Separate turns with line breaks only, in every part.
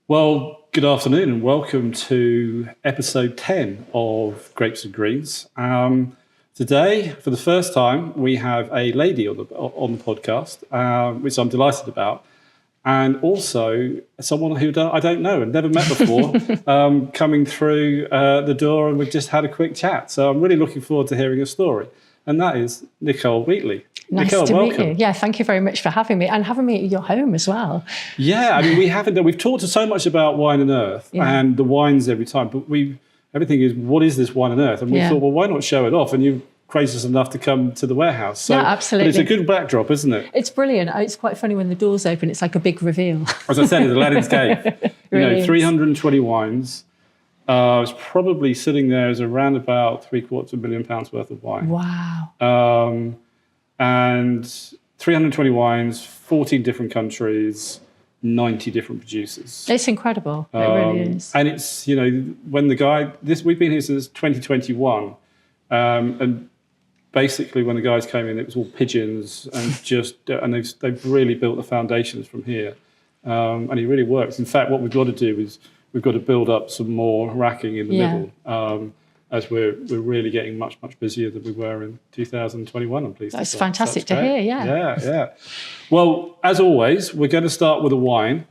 Well, good afternoon and welcome to episode 10 of Grapes and Greens. Today, for the first time, we have a lady on the podcast, which I'm delighted about, and also someone who I don't know and never met before coming through the door, and we've just had a quick chat. So I'm really looking forward to hearing a story, and that is Nicole Wheatley.
Nice
Nicole,
to
welcome.
meet you. Yeah, thank you very much for having me and having me at your home as well.
Yeah, I mean, we've talked so much about wine and earth and the wines every time, but everything is, what is this wine and earth? And we thought, well, why not show it off? And you're gracious enough to come to the warehouse. So,
yeah, absolutely.
But it's a good backdrop, isn't it?
It's brilliant. It's quite funny when the doors open, it's like a big reveal. As
I said, it's Aladdin's Cave.
Really
320 wines. It's probably sitting there as around about £750 million worth of wine.
Wow.
And 320 wines, 14 different countries, 90 different producers.
It's incredible. It really is.
And it's, when we've been here since 2021, and basically when the guys came in, it was all pigeons and they've really built the foundations from here. And it really works. In fact, what we've got to do is we've got to build up some more racking in the middle. As we're really getting much busier than we were in 2021, I'm pleased to say.
That's fantastic to hear,
Yeah. Well, as always, we're going to start with a wine.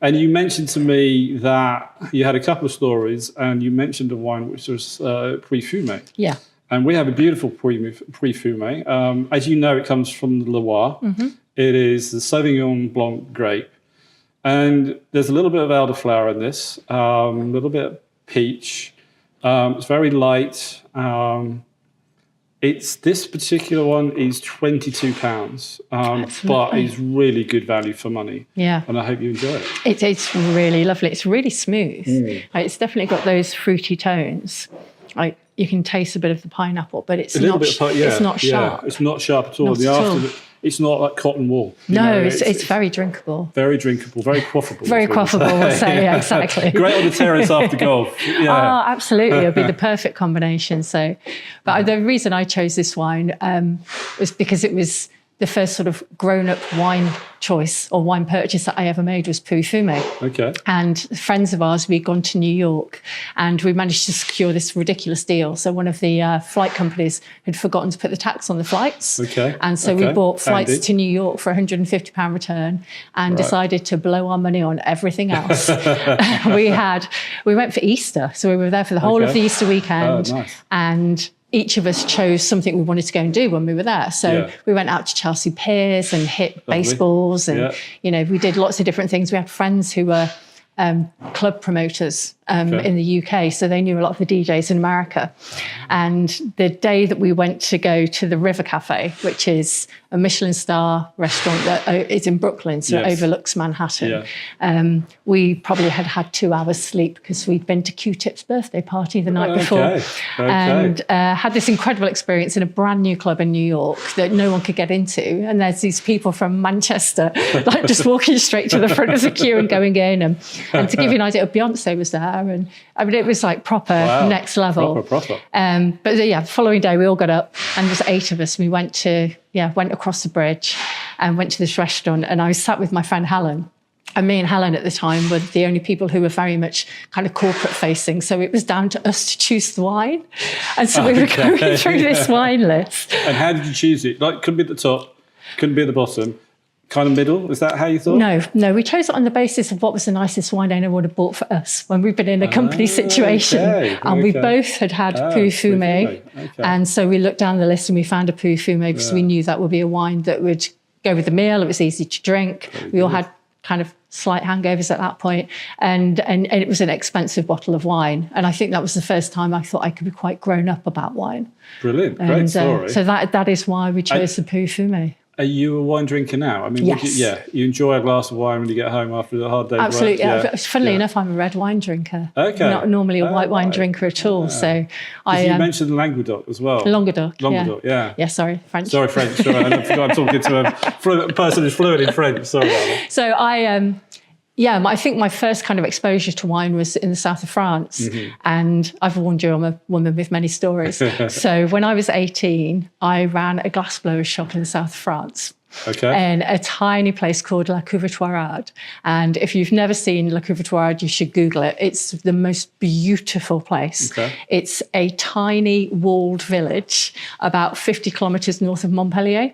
And you mentioned to me that you had a couple of stories, and you mentioned a wine which was Puy Fumé.
Yeah.
And we have a beautiful Puy Fumé. As you know, it comes from the Loire. Mm-hmm. It is the Sauvignon Blanc grape. And there's a little bit of elderflower in this, a little bit of peach. It's very light. This particular one is £22, but it's really good value for money. Yeah. And I hope you enjoy it.
It's really lovely. It's really smooth. It's definitely got those fruity tones. You can taste a bit of the pineapple, but it's not sharp.
It's not sharp at all. It's not like cotton wool.
It's very drinkable.
Very drinkable, very quaffable.
Very quaffable, we'll say, yeah, exactly.
Great on the terrace after golf. Yeah.
Oh, absolutely. It'll be the perfect combination. But the reason I chose this wine was because it was the first sort of grown-up wine choice or wine purchase that I ever made was Puy Fumé.
Okay.
And friends of ours, we'd gone to New York and we managed to secure this ridiculous deal. So one of the flight companies had forgotten to put the tax on the flights.
Okay.
And so we bought flights to New York for £150 return and decided to blow our money on everything else. We went for Easter. So we were there for the whole of the Easter weekend.
Oh, nice.
And each of us chose something we wanted to go and do when we were there. So we went out to Chelsea Piers and hit baseballs and, we did lots of different things. We had friends who were club promoters in the UK, so they knew a lot of the DJs in America. And the day that we went to go to the River Cafe, which is a Michelin star restaurant that is in Brooklyn, so it overlooks Manhattan, we probably had 2 hours sleep because we'd been to Q-Tip's birthday party the night before and had this incredible experience in a brand new club in New York that no one could get into. And there's these people from Manchester just walking straight to the front of the queue and going in. And to give you an idea, Beyonce was there. And I mean, it was like proper next level.
Proper.
But the following day we all got up and there's 8 of us. We went across the bridge and went to this restaurant, and I was sat with my friend Helen. And me and Helen at the time were the only people who were very much kind of corporate facing. So it was down to us to choose the wine. And so we were going through this wine list.
And how did you choose it? Like, couldn't be at the top, couldn't be at the bottom. Kind of middle? Is that how you thought?
No. We chose it on the basis of what was the nicest wine anyone would have bought for us when we've been in a company situation. And we both had Puy Fumé. And so we looked down the list and we found a Puy Fumé because we knew that would be a wine that would go with the meal. It was easy to drink. We all had kind of slight hangovers at that point. And it was an expensive bottle of wine. And I think that was the first time I thought I could be quite grown up about wine.
Brilliant. Great story.
So that is why we chose the Puy Fumé.
Are you a wine drinker now? I mean,
yes.
You enjoy a glass of wine when you get home after a hard day.
Absolutely. Funnily enough, I'm a red wine drinker.
Okay.
Not normally a white wine drinker at all. Yeah. So
you mentioned Languedoc as well.
Languedoc,
yeah.
Yeah, sorry, French.
Sorry, French. Sorry, I forgot I'm talking to a person who's fluent in French. Sorry about that.
So I think my first kind of exposure to wine was in the south of France. Mm-hmm. And I've warned you, I'm a woman with many stories. So when I was 18, I ran a glassblower shop in the south of France. in a tiny place called La Couvertoirade. And if you've never seen La Couvertoirade, you should Google it. It's the most beautiful place. It's a tiny walled village about 50 kilometres north of Montpellier.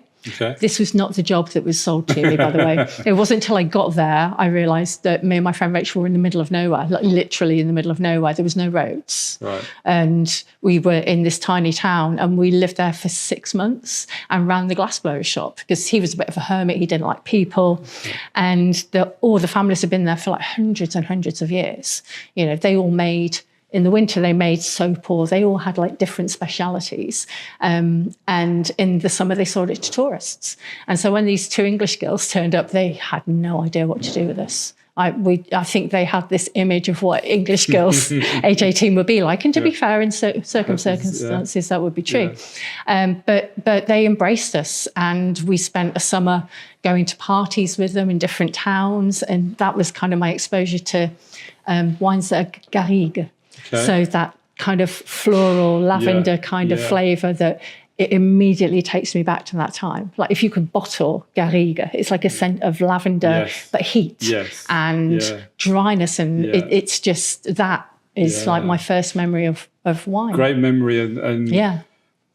This was not the job that was sold to me, by the way. It wasn't until I got there I realised that me and my friend Rachel were in the middle of nowhere, like literally in the middle of nowhere. There was no roads. And we were in this tiny town, and we lived there for 6 months and ran the glassblower shop because he was a bit of a hermit. He didn't like people. And all the families had been there for like hundreds and hundreds of years. You know, they all made... In the winter, they made soap, or they all had like different specialities. And in the summer, they sold it to tourists. And so when these 2 English girls turned up, they had no idea what to do with us. I think they had this image of what English girls age 18 would be like. And to be fair, in circumstances, that would be true. But they embraced us, and we spent a summer going to parties with them in different towns. And that was kind of my exposure to wines that are garrigue. So that kind of floral lavender kind of flavour that it immediately takes me back to that time. Like if you could bottle garrigue, it's like a scent of lavender, but heat and dryness. And it's just, that is like my first memory of wine.
Great memory and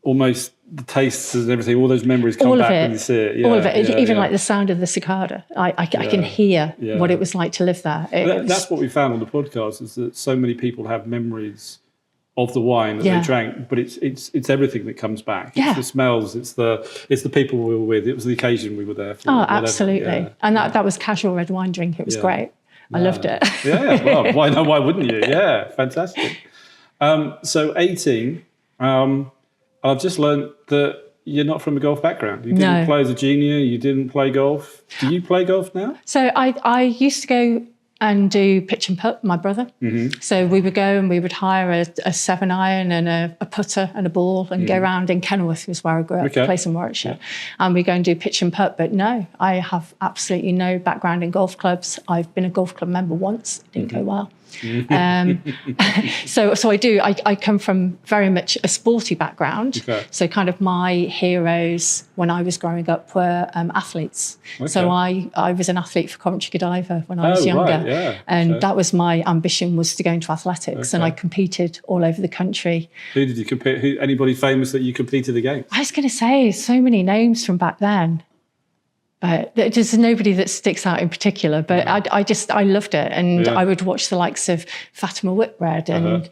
almost the tastes and everything, all those memories come back when you see it.
All of it, even like the sound of the cicada. I can hear what it was like to live there.
That's what we found on the podcast, is that so many people have memories of the wine that they drank, but it's everything that comes back. It's the smells, it's the people we were with, it was the occasion we were there for.
Oh, absolutely. And that was casual red wine drink. It was great. I loved it.
Well, why wouldn't you? Yeah, fantastic. So 18, I've just learned that you're not from a golf background. You didn't play as a junior. You didn't play golf. Do you play golf now?
So I used to go and do pitch and putt, my brother. So we would go and we would hire a 7-iron and a putter and a ball and go around in Kenilworth, was where I grew up, a place in Warwickshire. And we go and do pitch and putt. But no, I have absolutely no background in golf clubs. I've been a golf club member once. It didn't go well. So I do. I come from very much a sporty background. So kind of my heroes when I was growing up were athletes. So I was an athlete for Coventry Godiva when I was younger, and that was my ambition, was to go into athletics. And I competed all over the country.
Who did you compete? Anybody famous that you competed against?
I was going to say so many names from back then. But there's nobody that sticks out in particular, but I loved it. And I would watch the likes of Fatima Whitbread and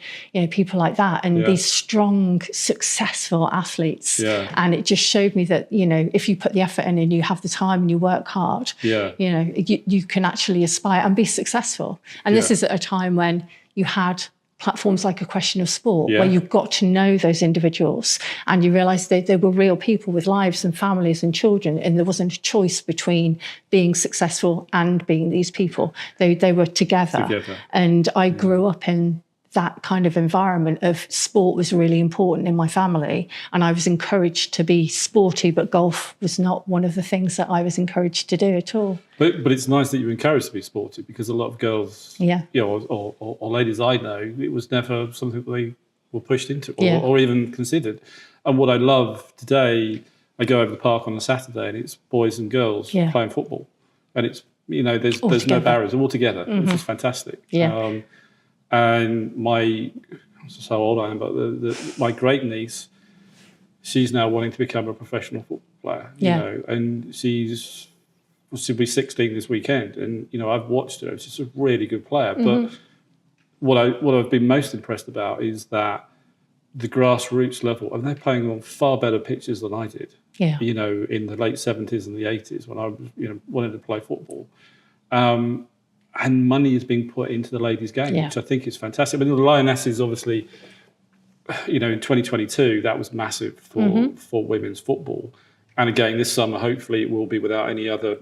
people like that, and these strong, successful athletes. And it just showed me that, if you put the effort in and you have the time and you work hard, you can actually aspire and be successful. And this is at a time when you had platforms like A Question of Sport, where you got to know those individuals and you realised they were real people with lives and families and children, and there wasn't a choice between being successful and being these people. They were together. And I grew up in that kind of environment of sport was really important in my family, and I was encouraged to be sporty, but golf was not one of the things that I was encouraged to do at all.
But it's nice that you're encouraged to be sporty, because a lot of girls, or ladies I know, it was never something that they were pushed into or even considered. And what I love today, I go over the park on a Saturday and it's boys and girls playing football, and it's there's no barriers, all together, which is fantastic. And so old I am, but my great niece, she's now wanting to become a professional football player, and she'll be 16 this weekend, and I've watched her. She's a really good player. But what I've been most impressed about is that the grassroots level, and they're playing on far better pitches than I did. In the late 70s and the 80s when I was wanted to play football. And money is being put into the ladies' game, which I think is fantastic. I mean, the Lionesses, obviously, in 2022, that was massive for women's football. And again, this summer, hopefully, it will be without any other,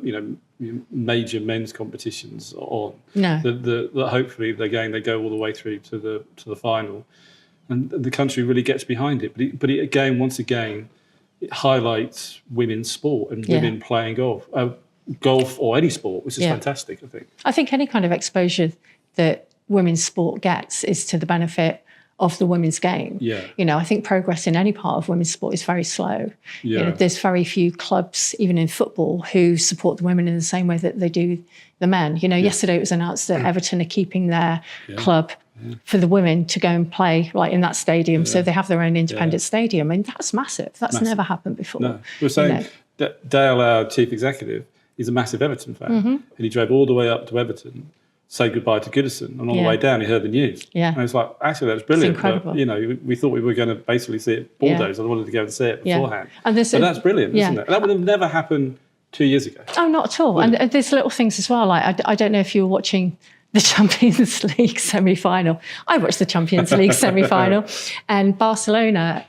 major men's competitions on.
No.
That hopefully, again, they go all the way through to the final, and the country really gets behind it. But again, once again, it highlights women's sport and women playing golf or any sport, which is fantastic, I think.
I think any kind of exposure that women's sport gets is to the benefit of the women's game.
Yeah.
I think progress in any part of women's sport is very slow.
Yeah.
There's very few clubs, even in football, who support the women in the same way that they do the men. Yesterday it was announced that Everton are keeping their club for the women to go and play in that stadium. So they have their own independent stadium. And that's massive. That's never happened before.
No. We're saying Dale, our chief executive, is a massive Everton fan. And he drove all the way up to Everton, say goodbye to Goodison, and on the way down he heard the news.
Yeah.
And it's like, actually, that's brilliant.
It's incredible.
But, we thought we were going to basically see it bulldozed. I wanted to go and see it beforehand.
And
that's brilliant, isn't it? That would have never happened 2 years ago.
Oh, not at all. And there's little things as well. I don't know if you were watching the Champions League semi-final. I watched the Champions League semi-final, and Barcelona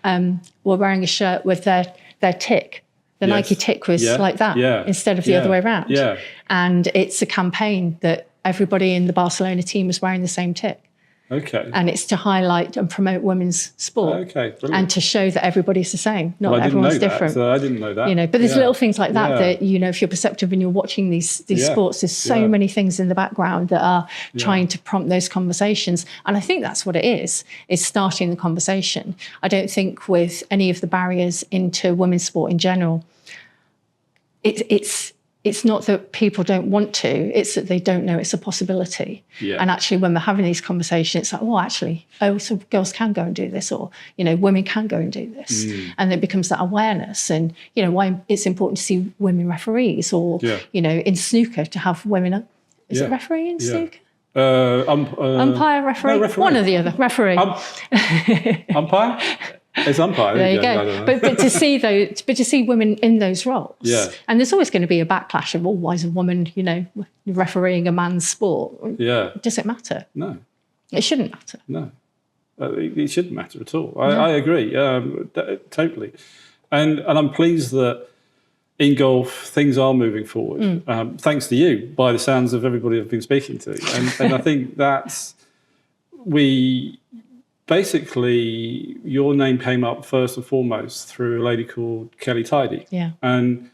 were wearing a shirt with their tick. The Nike tick was like that instead of the other way around. Yeah. And it's a campaign that everybody in the Barcelona team was wearing the same tick.
Okay.
And it's to highlight and promote women's sport.
Okay, brilliant.
And to show that everybody's the same, not everyone's different.
So I didn't know that.
But there's little things like that that, if you're perceptive and you're watching these sports, there's so many things in the background that are trying to prompt those conversations. And I think that's what it is starting the conversation. I don't think with any of the barriers into women's sport in general, it's not that people don't want to, it's that they don't know it's a possibility. Yeah. And actually, when we're having these conversations, it's like, so girls can go and do this, or, women can go and do this. And it becomes that awareness. And, why it's important to see women referees, or, in snooker to have women. Is it referee in snooker? Umpire, referee? No, referee? One or the other. Referee.
Umpire? It's umpire.
There you go. But to see women in those roles, and there's always going to be a backlash of, why is a woman, refereeing a man's sport? Yeah. Does it matter?
No.
It shouldn't matter.
No. It shouldn't matter at all. I agree. Totally. And I'm pleased that in golf things are moving forward. Thanks to you, by the sounds of everybody I've been speaking to. And I think basically, your name came up first and foremost through a lady called Kelly Tidy.
Yeah.
And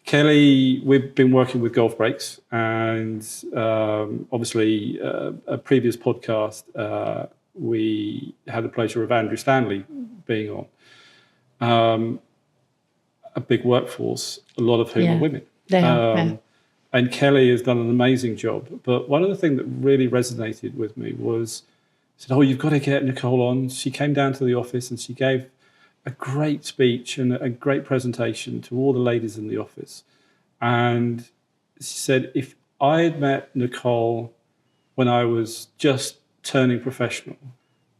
Kelly, we've been working with Golf Breaks, and obviously a previous podcast, we had the pleasure of Andrew Stanley being on. A big workforce, a lot of whom are women.
They are,
And Kelly has done an amazing job. But one of the things that really resonated with me was, said, you've got to get Nicole on. She came down to the office and she gave a great speech and a great presentation to all the ladies in the office. And she said, if I had met Nicole when I was just turning professional,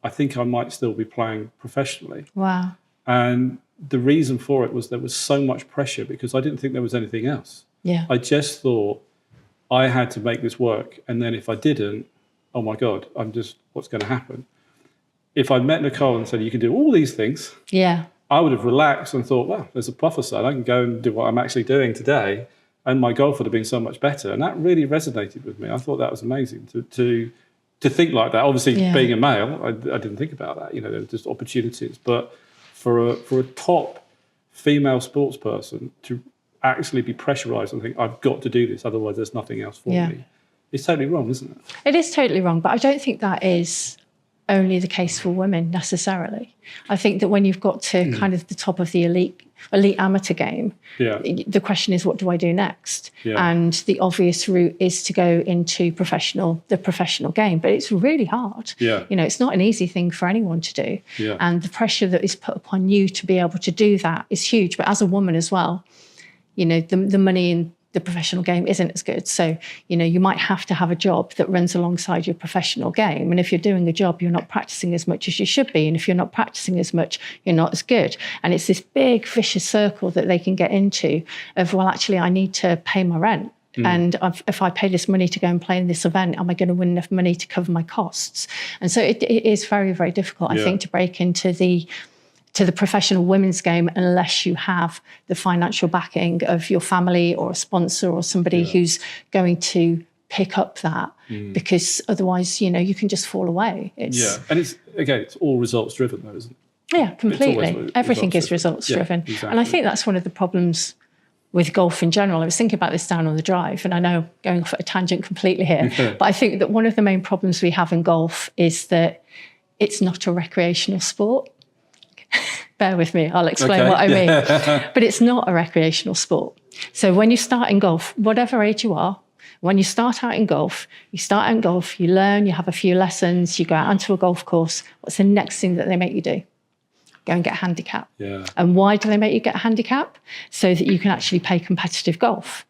I think I might still be playing professionally.
Wow.
And the reason for it was there was so much pressure because I didn't think there was anything else.
Yeah.
I just thought I had to make this work. And then if I didn't, oh my God, what's going to happen? If I'd met Nicole and said, you can do all these things, I would have relaxed and thought, well, there's a plus side. I can go and do what I'm actually doing today, and my golf would have been so much better. And that really resonated with me. I thought that was amazing to think like that. Obviously, being a male, I didn't think about that. There were just opportunities. But for a top female sports person to actually be pressurized and think, I've got to do this, otherwise there's nothing else for me. It's totally wrong, isn't it? It
is totally wrong, but I don't think that is only the case for women necessarily. I think that when you've got to kind of the top of the elite amateur game, the question is, what do I do next? And the obvious route is to go into the professional game, but it's really hard. It's not an easy thing for anyone to do. And the pressure that is put upon you to be able to do that is huge. But as a woman as well, the money in the professional game isn't as good. So, you might have to have a job that runs alongside your professional game. And if you're doing a job, you're not practicing as much as you should be. And if you're not practicing as much, you're not as good. And it's this big vicious circle that they can get into of, well, actually, I need to pay my rent. And if I pay this money to go and play in this event, am I going to win enough money to cover my costs? And so it is very, very difficult, I think, to break into the professional women's game unless you have the financial backing of your family or a sponsor or somebody who's going to pick up that, because otherwise, you can just fall away.
And it's all results driven though, isn't it?
Yeah, completely. Everything is results driven. Exactly. And I think that's one of the problems with golf in general. I was thinking about this down on the drive, and I know going off at a tangent completely here, but I think that one of the main problems we have in golf is that it's not a recreational sport. Bear with me, I'll explain what I mean. But it's not a recreational sport. So when you start in golf, whatever age you are, when you start out in golf, you learn, you have a few lessons, you go out onto a golf course. What's the next thing that they make you do? Go and get a handicap.
Yeah.
And why do they make you get a handicap? So that you can actually play competitive golf.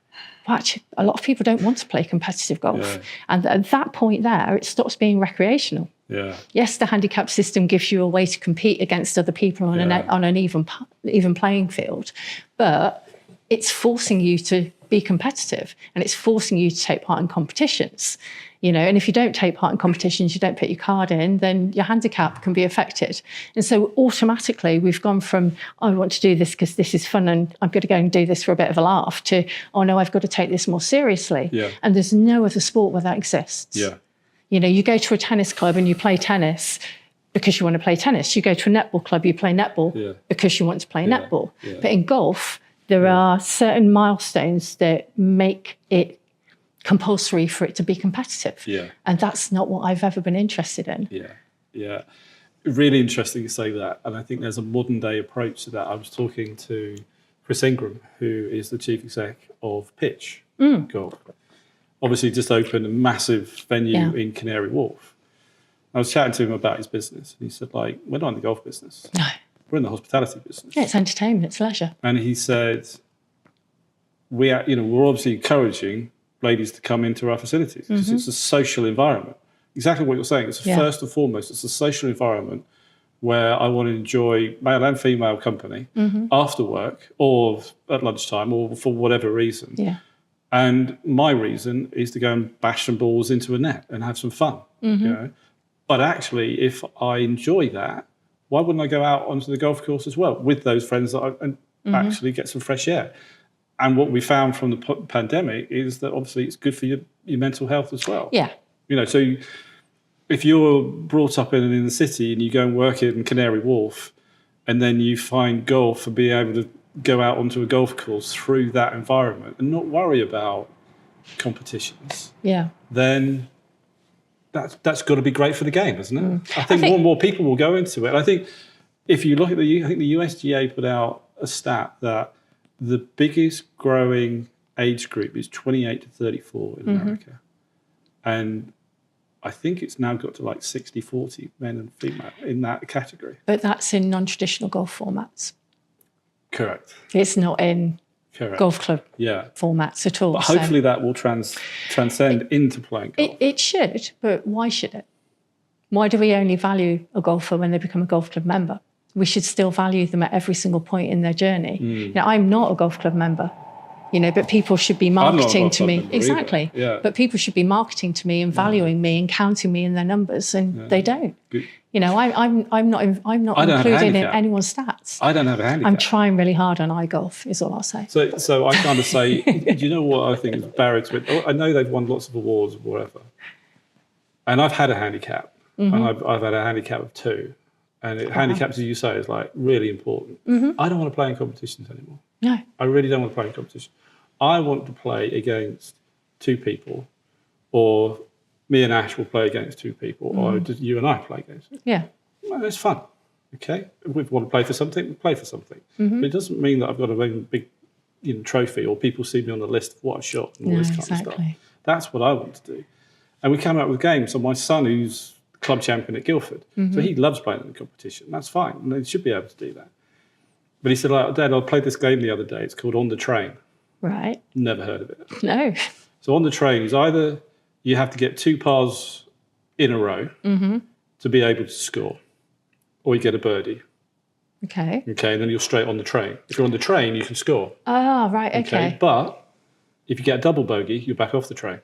Well, actually, a lot of people don't want to play competitive golf. Yeah. And at that point there, it stops being recreational.
Yeah.
Yes, the handicap system gives you a way to compete against other people on an even playing field, but it's forcing you to be competitive, and it's forcing you to take part in competitions. And if you don't take part in competitions, you don't put your card in, then your handicap can be affected. And so automatically we've gone from, I want to do this because this is fun and I'm going to go and do this for a bit of a laugh, to, oh no, I've got to take this more seriously. Yeah. And there's no other sport where that exists.
Yeah.
You go to a tennis club and you play tennis because you want to play tennis. You go to a netball club, you play netball because you want to play netball. Yeah. But in golf, there are certain milestones that make it compulsory for it to be competitive. Yeah. And that's not what I've ever been interested in.
Yeah, yeah. Really interesting you say that. And I think there's a modern day approach to that. I was talking to Chris Ingram, who is the chief exec of Pitch Golf. Obviously just opened a massive venue in Canary Wharf. I was chatting to him about his business. And he said, we're not in the golf business. No. We're in the hospitality business.
Yeah, it's entertainment, it's leisure.
And he said, we're obviously encouraging ladies to come into our facilities because it's a social environment. Exactly what you're saying. It's first and foremost, it's a social environment where I want to enjoy male and female company after work or at lunchtime or for whatever reason. Yeah. And my reason is to go and bash some balls into a net and have some fun. But actually, if I enjoy that, why wouldn't I go out onto the golf course as well with those friends and actually get some fresh air? And what we found from the pandemic is that obviously it's good for your mental health as well. Yeah. So if you're brought up in the city and you go and work in Canary Wharf and then you find golf and be able to go out onto a golf course through that environment and not worry about competitions, then that's got to be great for the game, isn't it? I think more and more people will go into it. I think if you look at I think the USGA put out a stat that the biggest growing age group is 28 to 34 in America. And I think it's now got to 60-40 men and female in that category.
But that's in non-traditional golf formats.
Correct.
It's not in golf club formats at all.
But hopefully that will transcend into playing golf.
It should, but why should it? Why do we only value a golfer when they become a golf club member? We should still value them at every single point in their journey. I'm not a golf club member, but people should be marketing to me. Exactly. Yeah. But people should be marketing to me and valuing me and counting me in their numbers, and they don't. Good. I'm not included in anyone's stats.
I don't have a handicap.
I'm trying really hard on iGolf, is all I'll say.
So I kind of say, do you know what I think is barrier to it? I know they've won lots of awards or whatever, and I've had a handicap, and I've had a handicap of 2. And handicaps, as you say, is really important. I don't want to play in competitions anymore. No. I really don't want to play in competition. I want to play against 2 people, or me and Ash will play against 2 people, or just you and I play against. Yeah. Well, it's fun. Okay. If we want to play for something, we play for something. But it doesn't mean that I've got to win a big trophy, or people see me on the list of what I shot and all this kind of stuff. That's what I want to do. And we come out with games. So my son, who's club champion at Guildford. So he loves playing in the competition. That's fine. And they should be able to do that. But he said, Dad, I played this game the other day. It's called On the Train. Right. Never heard of it. No. So On the Train is either you have to get 2 pars in a row to be able to score, or you get a birdie. Okay. Okay, and then you're straight on the train. If you're on the train, you can score. Oh, right, okay. But if you get a double bogey, you're back off the train.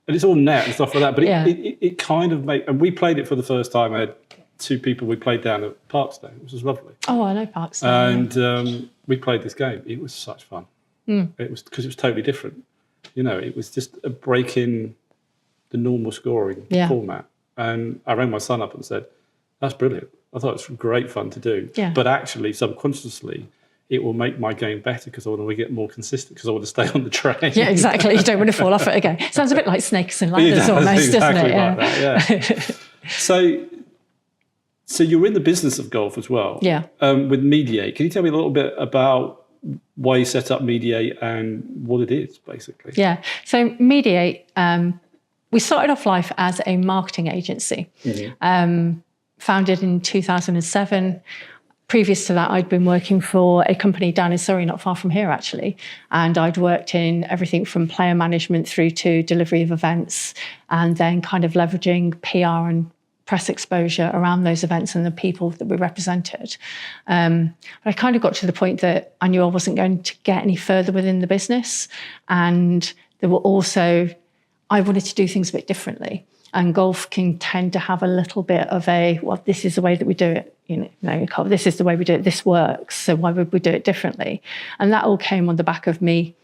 And it's all net and stuff like that. But it kind of made... And we played it for the first time. I had 2 people we played down at Parkstone, which was lovely. Oh, I know Parkstone. And we played this game. It was such fun. It was because it was totally different. It was just a break in the normal scoring format. And I rang my son up and said, that's brilliant. I thought it was great fun to do. Yeah. But actually, subconsciously, it will make my game better because I want to get more consistent, because I want to stay on the train. Yeah, exactly. You don't want to fall off it again. Sounds a bit like snakes and ladders almost, doesn't it? Yeah. Like that, yeah. So So you're in the business of golf as well.
Yeah.
With Medi8. Can you tell me a little bit about why you set up Medi8 and what it is, basically?
Yeah. So Medi8, we started off life as a marketing agency, founded in 2007. Previous to that, I'd been working for a company down in Surrey, not far from here, actually. And I'd worked in everything from player management through to delivery of events, and then kind of leveraging PR and press exposure around those events and the people that we represented. But I kind of got to the point that I knew I wasn't going to get any further within the business. And there were also, I wanted to do things a bit differently. And golf can tend to have a little bit of a, well, this is the way that we do it. This is the way we do it. This works. So why would we do it differently? And that all came on the back of me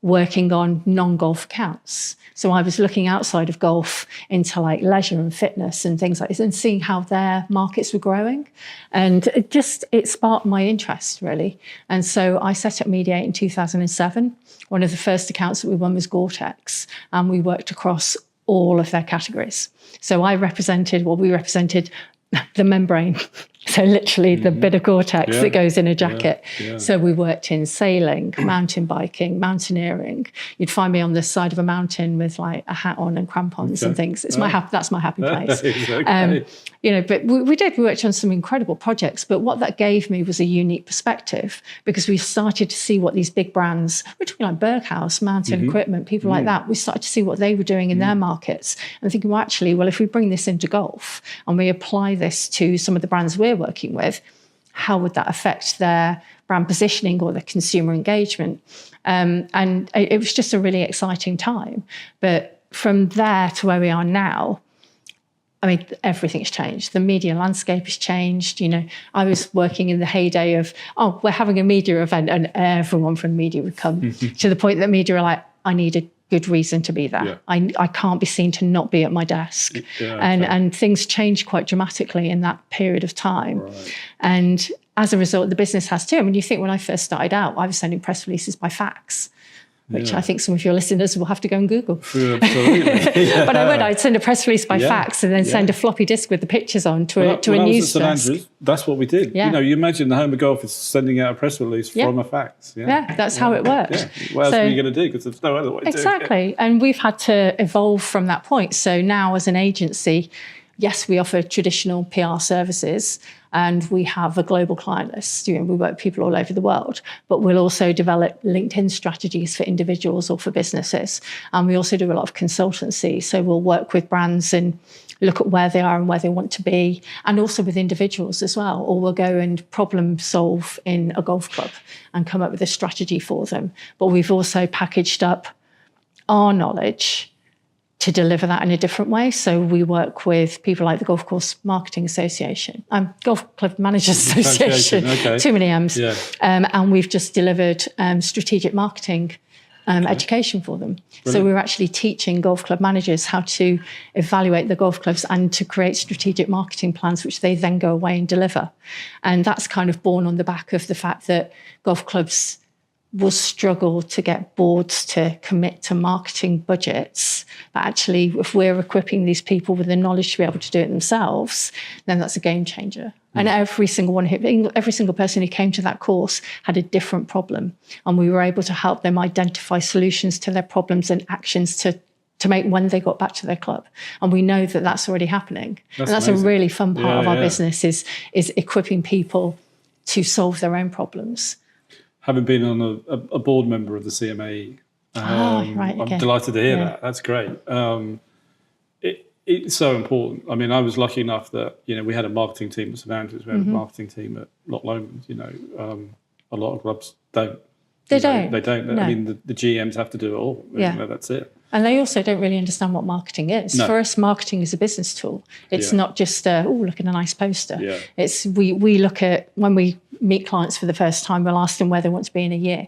working on non-golf accounts. So I was looking outside of golf into like leisure and fitness and things like this and seeing how their markets were growing. And it sparked my interest, really. And so I set up Medi8 in 2007. One of the first accounts that we won was Gore-Tex, and we worked across all of their categories. So we represented the membrane. So literally the bit of Gore-Tex that goes in a jacket. Yeah. So we worked in sailing, mountain biking, mountaineering. You'd find me on the side of a mountain with like a hat on and crampons and things. It's that's my happy place. Okay. But we worked on some incredible projects. But what that gave me was a unique perspective, because we started to see what these big brands, which were like Berghaus, Mountain Equipment, people like that, we started to see what they were doing in their markets and thinking, well, actually, if we bring this into golf and we apply this to some of the brands we're working with, how would that affect their brand positioning or their consumer engagement? And it was just a really exciting time. But from there to where we are now, I mean, everything's changed. The media landscape has changed. I was working in the heyday of, we're having a media event, and everyone from media would come to the point that media are like, I need a good reason to be there. Yeah. I can't be seen to not be at my desk. Yeah, and things changed quite dramatically in that period of time. Right. And as a result, the business has too. I mean, you think when I first started out, I was sending press releases by fax, which I think some of your listeners will have to go and Google. Absolutely. But I would. I'd send a press release by fax and then send a floppy disk with the pictures on to a news desk.
That's what we did. Yeah. You imagine the home of golf is sending out a press release from a fax.
Yeah, that's how it worked.
Yeah. What else are you going to do? Because there's no other way to do it.
Exactly. And we've had to evolve from that point. So now as an agency, yes, we offer traditional PR services, and we have a global client list. We work with people all over the world, but we'll also develop LinkedIn strategies for individuals or for businesses. And we also do a lot of consultancy. So we'll work with brands and look at where they are and where they want to be, and also with individuals as well. Or we'll go and problem solve in a golf club and come up with a strategy for them. But we've also packaged up our knowledge to deliver that in a different way. So we work with people like the Golf Course Marketing Association, Golf Club Managers Association, too many M's. Yeah. And we've just delivered strategic marketing education for them. Brilliant. So we're actually teaching golf club managers how to evaluate the golf clubs and to create strategic marketing plans, which they then go away and deliver. And that's kind of born on the back of the fact that golf clubs will struggle to get boards to commit to marketing budgets. But actually, if we're equipping these people with the knowledge to be able to do it themselves, then that's a game changer. And every single person who came to that course had a different problem. And we were able to help them identify solutions to their problems and actions to make when they got back to their club. And we know that that's already happening. That's a really fun part of our business is equipping people to solve their own problems.
Having been on a board member of the CMA, I'm delighted to hear that. That's great. It's so important. I mean, I was lucky enough that we had a marketing team at St Andrews, we had a marketing team at Loch Lomond. A lot of clubs don't. They don't. No. I mean, the GMs have to do it all. That's it.
And they also don't really understand what marketing is. No. For us, marketing is a business tool. It's not just, look at a nice poster. Yeah. It's we look at, when we meet clients for the first time, we'll ask them where they want to be in a year.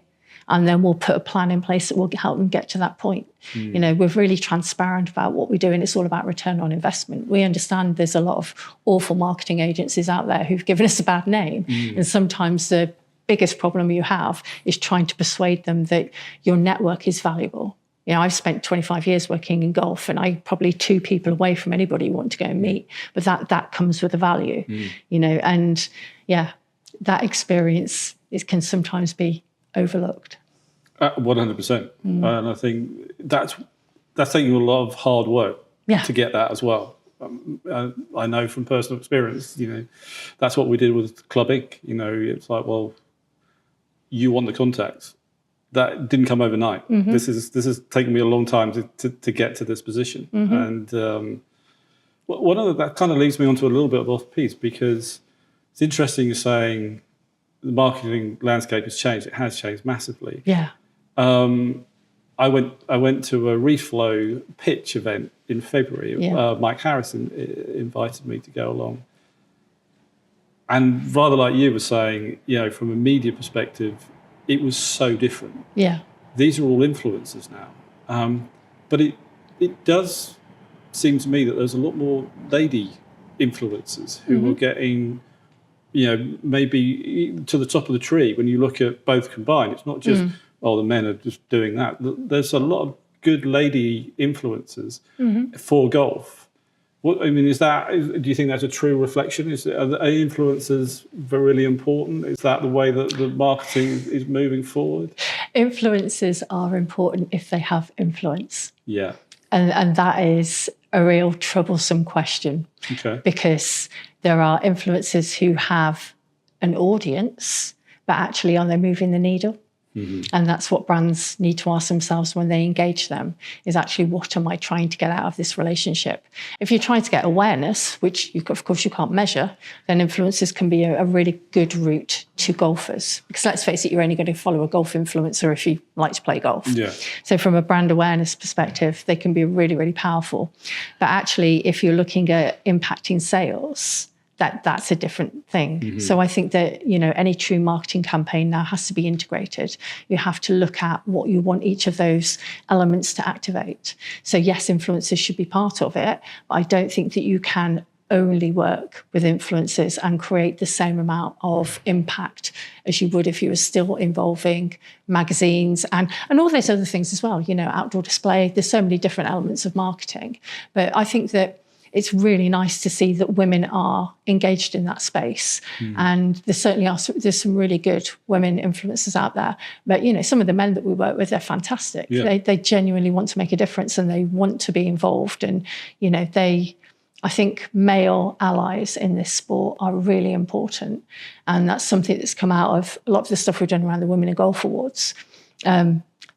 And then we'll put a plan in place that will help them get to that point. We're really transparent about what we do, and it's all about return on investment. We understand there's a lot of awful marketing agencies out there who've given us a bad name. And sometimes the biggest problem you have is trying to persuade them that your network is valuable. You know, I've spent 25 years working in golf, and I'm probably 2 people away from anybody you want to go and meet. But that comes with a value, you know, and that experience can sometimes be overlooked.
100%. And I think that's taking a lot of hard work to get that as well. I know from personal experience, you know, that's what we did with Club Inc. You know, it's like, well, you want the contacts. That didn't come overnight. This has taken me a long time to get to this position. And one of that kind of leads me onto a little bit of off piece, because it's interesting you're saying the marketing landscape has changed. It has changed massively.
Yeah.
I went to a Reflow pitch event in February. Mike Harrison invited me to go along. And rather like you were saying, you know, from a media perspective, it was so different. Yeah. These are all influencers now. But it does seem to me that there's a lot more lady influencers who are getting, you know, maybe to the top of the tree when you look at both combined. It's not just, the men are just doing that. There's a lot of good lady influencers for golf. What, I mean, do you think that's a true reflection? Are influencers really important? Is that the way that the marketing is moving forward?
Influencers are important if they have influence.
Yeah.
And that is a real troublesome question. Okay. Because there are influencers who have an audience, but actually are they moving the needle? And that's what brands need to ask themselves when they engage them, is actually, what am I trying to get out of this relationship? If you're trying to get awareness, which of course you can't measure, then influencers can be a really good route to golfers. Because let's face it, you're only going to follow a golf influencer if you like to play golf. Yeah. So from a brand awareness perspective, they can be really, really powerful. But actually, if you're looking at impacting sales, that's a different thing. So I think that, you know, any true marketing campaign now has to be integrated. You have to look at what you want each of those elements to activate. So yes, influencers should be part of it, but I don't think that you can only work with influencers and create the same amount of impact as you would if you were still involving magazines and all those other things as well, you know, outdoor display. There's so many different elements of marketing. But I think that it's really nice to see that women are engaged in that space. And there certainly there's some really good women influencers out there. But, you know, some of the men that we work with, they're fantastic. Yeah. They genuinely want to make a difference and they want to be involved. And, you know, I think male allies in this sport are really important. And that's something that's come out of a lot of the stuff we've done around the Women in Golf Awards.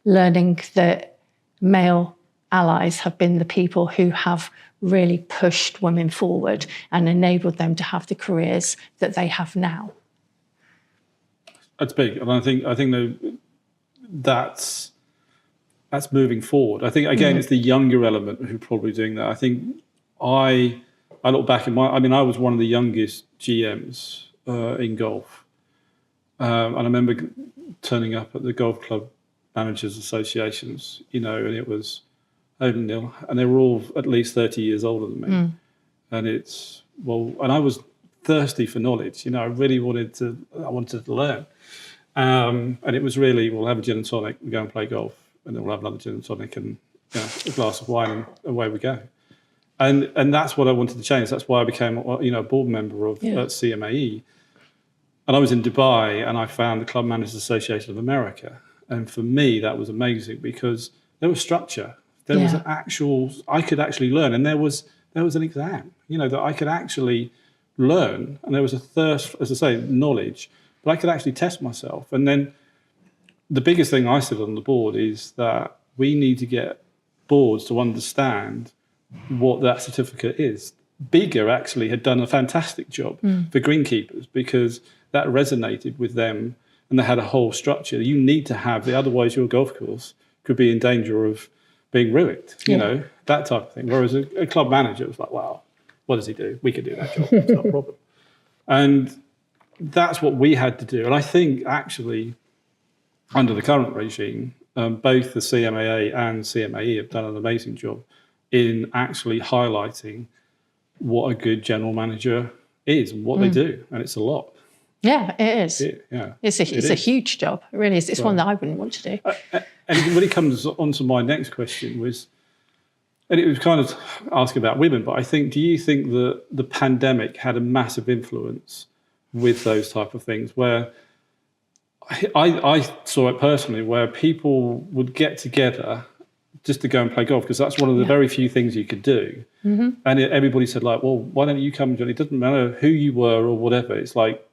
Learning that male allies have been the people who have really pushed women forward and enabled them to have the careers that they have now.
That's big, and I think that's moving forward. I think again, it's the younger element who are probably doing that. I think I look back at I was one of the youngest GMs in golf, and I remember turning up at the golf club managers associations, you know, and it was and they were all at least 30 years older than me. And and I was thirsty for knowledge. You know, I really wanted to learn. And it was really, we'll have a gin and tonic and go and play golf, and then we'll have another gin and tonic and, you know, a glass of wine, and away we go. And that's what I wanted to change. That's why I became, you know, a board member of CMAE. And I was in Dubai and I found the Club Managers Association of America. And for me, that was amazing because there was structure. There was I could actually learn, and there was an exam, you know, that I could actually learn, and there was a thirst, as I say, knowledge, but I could actually test myself. And then the biggest thing I said on the board is that we need to get boards to understand what that certificate is. Bigger actually had done a fantastic job for greenkeepers because that resonated with them, and they had a whole structure. You need to have it, otherwise your golf course could be in danger of being ruined, you know, that type of thing. Whereas a club manager was like, wow, what does he do? We could do that job. It's not a problem. And that's what we had to do. And I think actually under the current regime, both the CMAA and CMAE have done an amazing job in actually highlighting what a good general manager is and what they do. And it's a lot.
Yeah, it is. It's a huge job. It really is. It's one that I wouldn't want to do.
And when it comes on to my next question was, and it was kind of asking about women, but I think, do you think that the pandemic had a massive influence with those type of things, where I saw it personally, where people would get together just to go and play golf, because that's one of the very few things you could do. Mm-hmm. And everybody said, like, well, why don't you come and join? It doesn't matter who you were or whatever. It's like,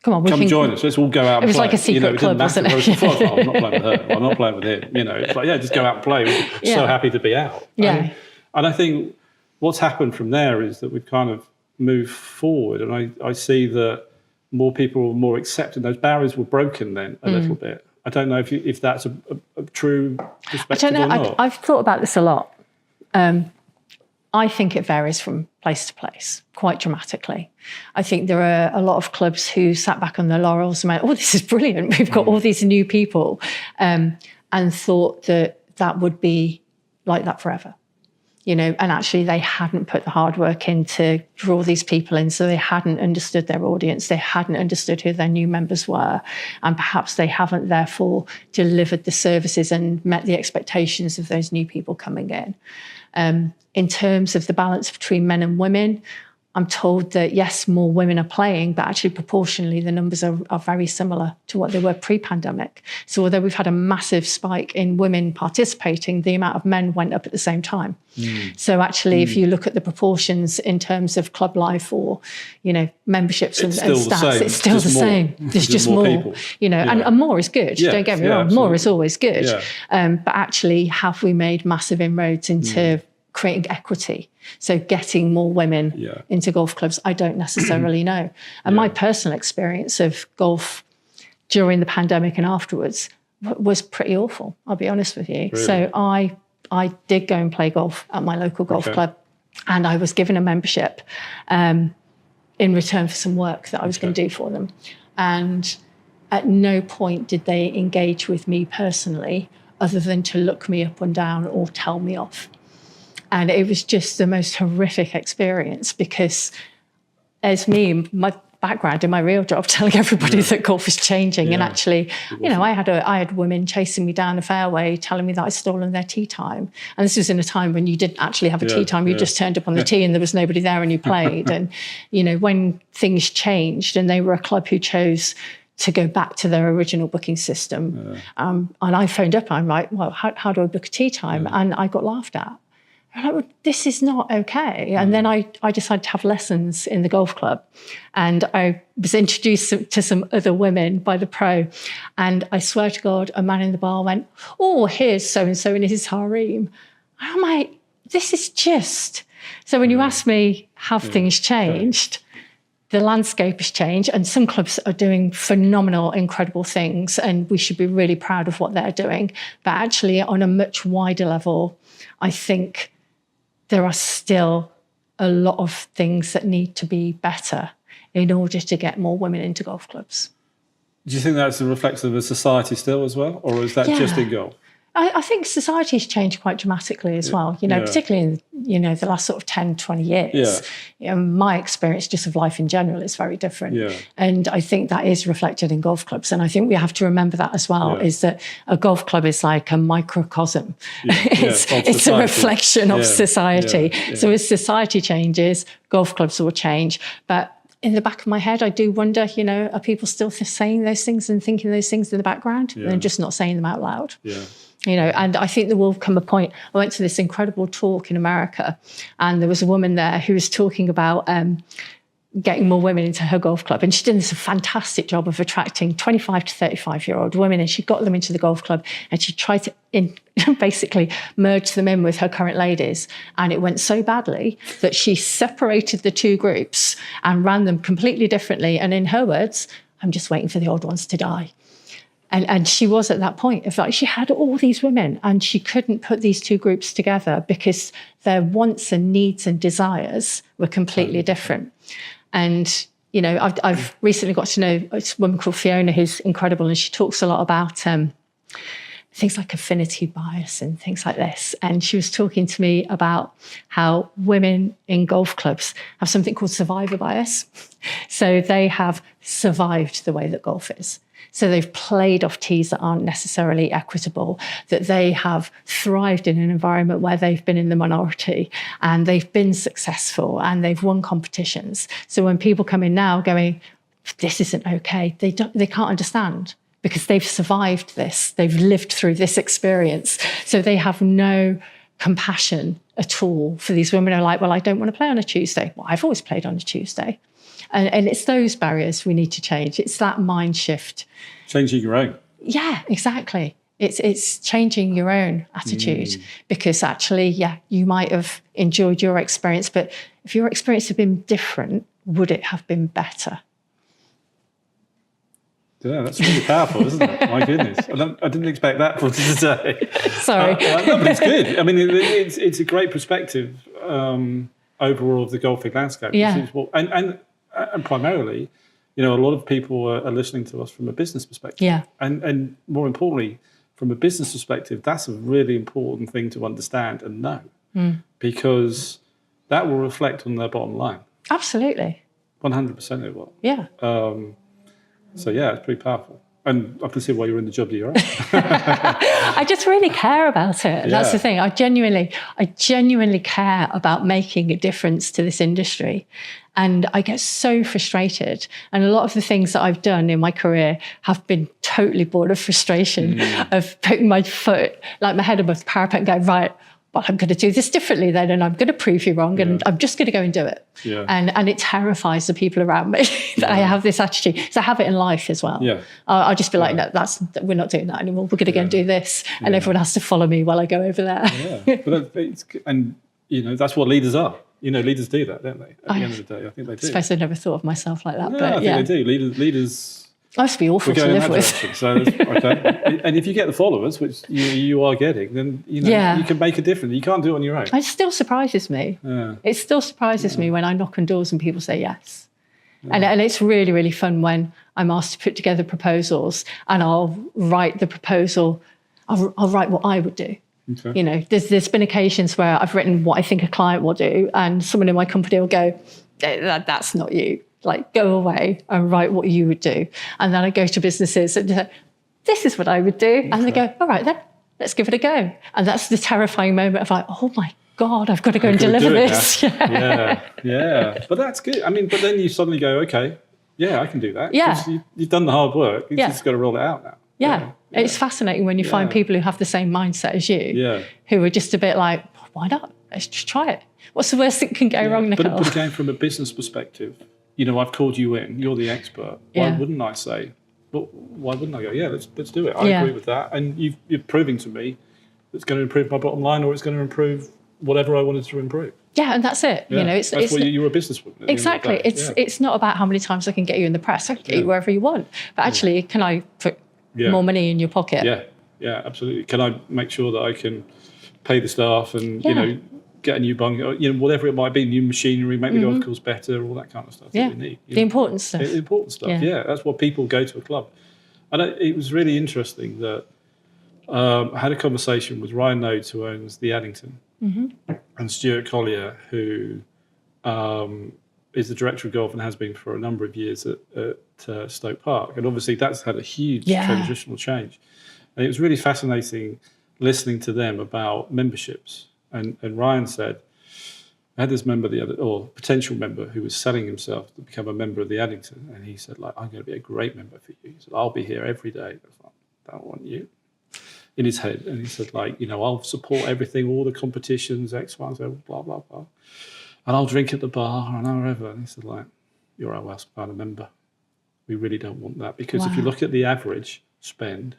come join us. Let's all go out and play.
It was like a secret club, wasn't it?
I'm not playing with her. I'm not playing with him. It's like, just go out and play. We're so happy to be out.
Yeah.
And I think what's happened from there is that we've kind of moved forward. And I see that more people are more accepting. Those barriers were broken then a little bit. I don't know if that's a true perspective or not.
I've thought about this a lot. I think it varies from place to place quite dramatically. I think there are a lot of clubs who sat back on their laurels and went, oh, this is brilliant. We've got all these new people, and thought that would be like that forever. And actually they hadn't put the hard work in to draw these people in, so they hadn't understood their audience, they hadn't understood who their new members were, and perhaps they haven't therefore delivered the services and met the expectations of those new people coming in. In terms of the balance between men and women, I'm told that, yes, more women are playing, but actually proportionally the numbers are very similar to what they were pre-pandemic. So although we've had a massive spike in women participating, the amount of men went up at the same time. So actually, if you look at the proportions in terms of club life or, memberships and stats, it's still the same. There's just more people. And more is good. Don't get me wrong, absolutely. More is always good. But actually, have we made massive inroads into creating equity? So getting more women into golf clubs, I don't necessarily know. And my personal experience of golf during the pandemic and afterwards was pretty awful, I'll be honest with you. Really? So I did go and play golf at my local golf club, and I was given a membership in return for some work that I was going to do for them. And at no point did they engage with me personally other than to look me up and down or tell me off. And it was just the most horrific experience, because as me, my background in my real job, telling everybody that golf is changing. And actually, I had women chasing me down the fairway, telling me that I'd stolen their tee time. And this was in a time when you didn't actually have a tee time. You just turned up on the tee and there was nobody there and you played. And, when things changed and they were a club who chose to go back to their original booking system. And I phoned up, I'm like, well, how do I book a tee time? And I got laughed at. I'm like, well, this is not okay. And then I decided to have lessons in the golf club. And I was introduced to some other women by the pro. And I swear to God, a man in the bar went, oh, here's so-and-so in his harem. And I'm like, this is just... So when you ask me, have things changed? The landscape has changed, and some clubs are doing phenomenal, incredible things, and we should be really proud of what they're doing. But actually, on a much wider level, I think there are still a lot of things that need to be better in order to get more women into golf clubs.
Do you think that's a reflection of the society still as well, or is that just in golf?
I think society has changed quite dramatically as well, particularly in, the last sort of 10, 20 years. My experience just of life in general is very different. And I think that is reflected in golf clubs. And I think we have to remember that as well, is that a golf club is like a microcosm. It's a reflection of society. So as society changes, golf clubs will change. But in the back of my head, I do wonder, are people still saying those things and thinking those things in the background and just not saying them out loud? And I think there will come a point. I went to this incredible talk in America, and there was a woman there who was talking about getting more women into her golf club. And she did this fantastic job of attracting 25 to 35-year-old women, and she got them into the golf club, and she tried to basically merge them in with her current ladies. And it went so badly that she separated the two groups and ran them completely differently. And in her words, I'm just waiting for the old ones to die. And she was at that point of like, she had all these women and she couldn't put these two groups together because their wants and needs and desires were completely different. And, I've recently got to know this woman called Fiona, who's incredible. And she talks a lot about things like affinity bias and things like this. And she was talking to me about how women in golf clubs have something called survivor bias. So they have survived the way that golf is. So they've played off tees that aren't necessarily equitable, that they have thrived in an environment where they've been in the minority and they've been successful and they've won competitions. So when people come in now going, this isn't okay, they can't understand, because they've survived this. They've lived through this experience. So they have no compassion at all for these women who are like, well, I don't want to play on a Tuesday. Well, I've always played on a Tuesday. And it's those barriers we need to change. It's that mind shift.
Changing your own.
Yeah, exactly. It's changing your own attitude, because actually, yeah, you might have enjoyed your experience, but if your experience had been different, would it have been better?
Yeah, that's really powerful, isn't it? My goodness. I didn't expect that for today.
Sorry.
No, but it's good. I mean, it's a great perspective overall of the golfing landscape.
Yeah.
And primarily, a lot of people are listening to us from a business perspective.
Yeah.
And more importantly, from a business perspective, that's a really important thing to understand and know, because that will reflect on their bottom line.
Absolutely.
100% it will.
Yeah.
So yeah, it's pretty powerful. And I can see why you're in the job that you're in.
I just really care about it. That's the thing. I genuinely care about making a difference to this industry. And I get so frustrated. And a lot of the things that I've done in my career have been totally born of frustration, of putting my foot, like my head above the parapet and going, right, well, I'm going to do this differently then, and I'm going to prove you wrong, and I'm just going to go and do it. Yeah. And it terrifies the people around me that I have this attitude. So I have it in life as well. Yeah. I'll just be like, no, we're not doing that anymore. We're going to go and do this, and everyone has to follow me while I go over there.
Yeah, but that's what leaders are. Leaders do that, don't they? At the end of the day, I think they do.
I suppose I never thought of myself like that, but
I think they do. Leaders.
I must be awful to live with.
So, okay. And if you get the followers, which you are getting, then you can make a difference. You can't do it on your own.
It still surprises me. Yeah. It still surprises me when I knock on doors and people say yes. Yeah. And it's really, really fun when I'm asked to put together proposals, and I'll write the proposal. I'll write what I would do. Okay. There's been occasions where I've written what I think a client will do, and someone in my company will go, that's not you. Like, go away and write what you would do. And then I go to businesses and say, this is what I would do. Okay. And they go, all right, then let's give it a go. And that's the terrifying moment of like, oh my God, I've got to go and deliver this.
Yeah. But that's good. I mean, but then you suddenly go, okay, yeah, I can do that.
Yeah.
You've done the hard work. You've just got to roll it out now.
Yeah. It's fascinating when you find people who have the same mindset as you, who are just a bit like, why not? Let's just try it. What's the worst that can go wrong, Nicole?
But again, from a business perspective, I've called you in. You're the expert. Why wouldn't I say? Well, why wouldn't I go? Yeah, let's do it. I agree with that. And you're proving to me it's going to improve my bottom line, or it's going to improve whatever I wanted to improve.
Yeah, and that's it.
Yeah. That's why you're a businesswoman.
Exactly. It's not about how many times I can get you in the press. I can get you wherever you want. But actually, can I put more money in your pocket?
Yeah, absolutely. Can I make sure that I can pay the staff and get a new bung, whatever it might be, new machinery, make the golf course better, all that kind of stuff that we need.
The important stuff.
The important stuff, that's what people go to a club. And it was really interesting that I had a conversation with Ryan Nodes, who owns the Addington, and Stuart Collier, who is the director of golf and has been for a number of years at Stoke Park. And obviously that's had a huge transitional change. And it was really fascinating listening to them about memberships. And Ryan said, I had this member potential member who was selling himself to become a member of the Addington. And he said, I'm going to be a great member for you. He said, I'll be here every day. I was like, I don't want you. In his head. And he said, I'll support everything, all the competitions, X, Y, Z, blah, blah, blah. And I'll drink at the bar and wherever. And he said, you're our Welsh Spada member. We really don't want that. Because if you look at the average spend,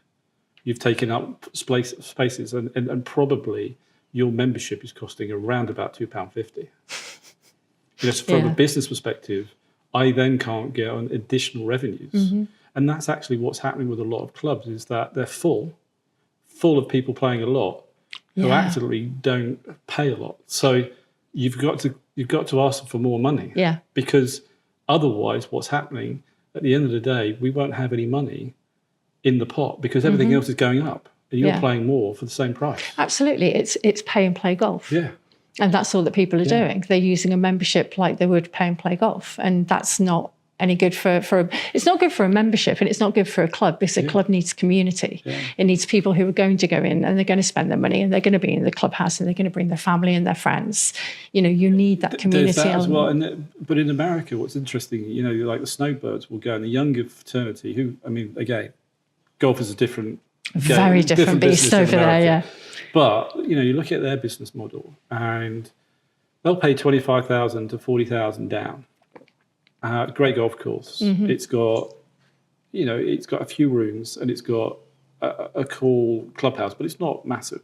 you've taken up spaces and probably your membership is costing around about £2.50. So from a business perspective, I then can't get on additional revenues. And that's actually what's happening with a lot of clubs, is that they're full of people playing a lot who actually don't pay a lot. So you've got to ask them for more money. Yeah. Because otherwise what's happening at the end of the day, we won't have any money in the pot because everything else is going up. and you're playing more for the same price.
Absolutely. It's pay and play golf.
Yeah.
And that's all that people are doing. They're using a membership like they would pay and play golf. And that's not any good it's not good for a membership, and it's not good for a club, because a club needs community. Yeah. It needs people who are going to go in and they're going to spend their money and they're going to be in the clubhouse and they're going to bring their family and their friends. You know, you need that community
There's that
element.
as well. But in America, what's interesting, you know, like the snowbirds will go in the younger fraternity who, I mean, again, golf is a different
very different beast over there, yeah.
But, you know, you look at their business model and they'll pay $25,000 to $40,000 down. Great golf course. Mm-hmm. It's got a few rooms and it's got a cool clubhouse, but it's not massive.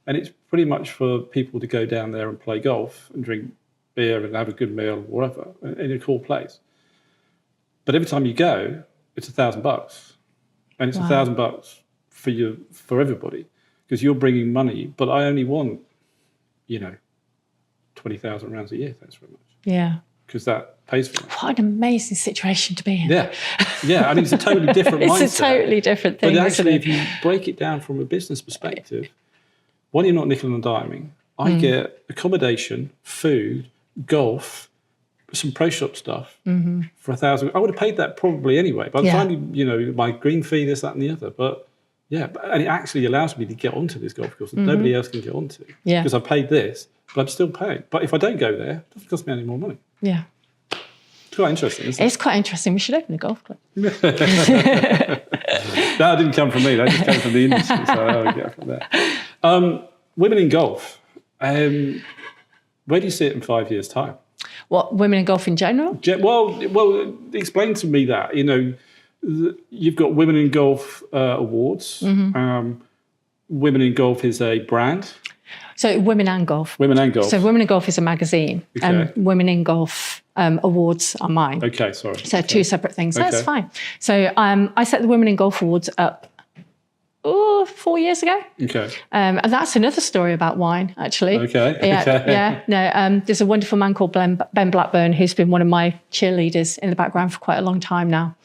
And it's pretty much for people to go down there and play golf and drink beer and have a good meal, whatever, in a cool place. But every time you go, it's $1,000, and it's $1,000 for everybody, because you're bringing money. But I only want, 20,000 rounds a year. Thanks very much.
Yeah.
Because that pays for it.
What an amazing situation to be in.
Yeah. I mean, it's a totally different mindset.
It's a totally different thing.
But actually, if you break it down from a business perspective, one, you're not nickel and diming. I get accommodation, food, golf, some pro shop stuff for $1,000. I would have paid that probably anyway. By the time my green fee, this, that, and the other. But and it actually allows me to get onto this golf course that nobody else can get onto. Yeah. Because I paid this, but I'm still paying. But if I don't go there, it doesn't cost me any more money.
Yeah.
It's quite interesting, isn't it?
It's quite interesting. We should open a golf club.
That didn't come from me. That just came from the industry. So I'll get from there. Women in golf. Where do you see it in 5 years' time?
What, women in golf in general?
Well, explain to me that. You know, you've got Women in Golf awards. Women in Golf is a brand.
So Women and Golf.
Women and Golf.
So Women in Golf is a magazine, and Women in Golf awards are mine.
Okay, sorry.
So two separate things. That's fine. So I set the Women in Golf awards up 4 years ago. Okay. And that's another story about wine, actually.
Okay.
Yeah. No. There's a wonderful man called Ben Blackburn, who's been one of my cheerleaders in the background for quite a long time now,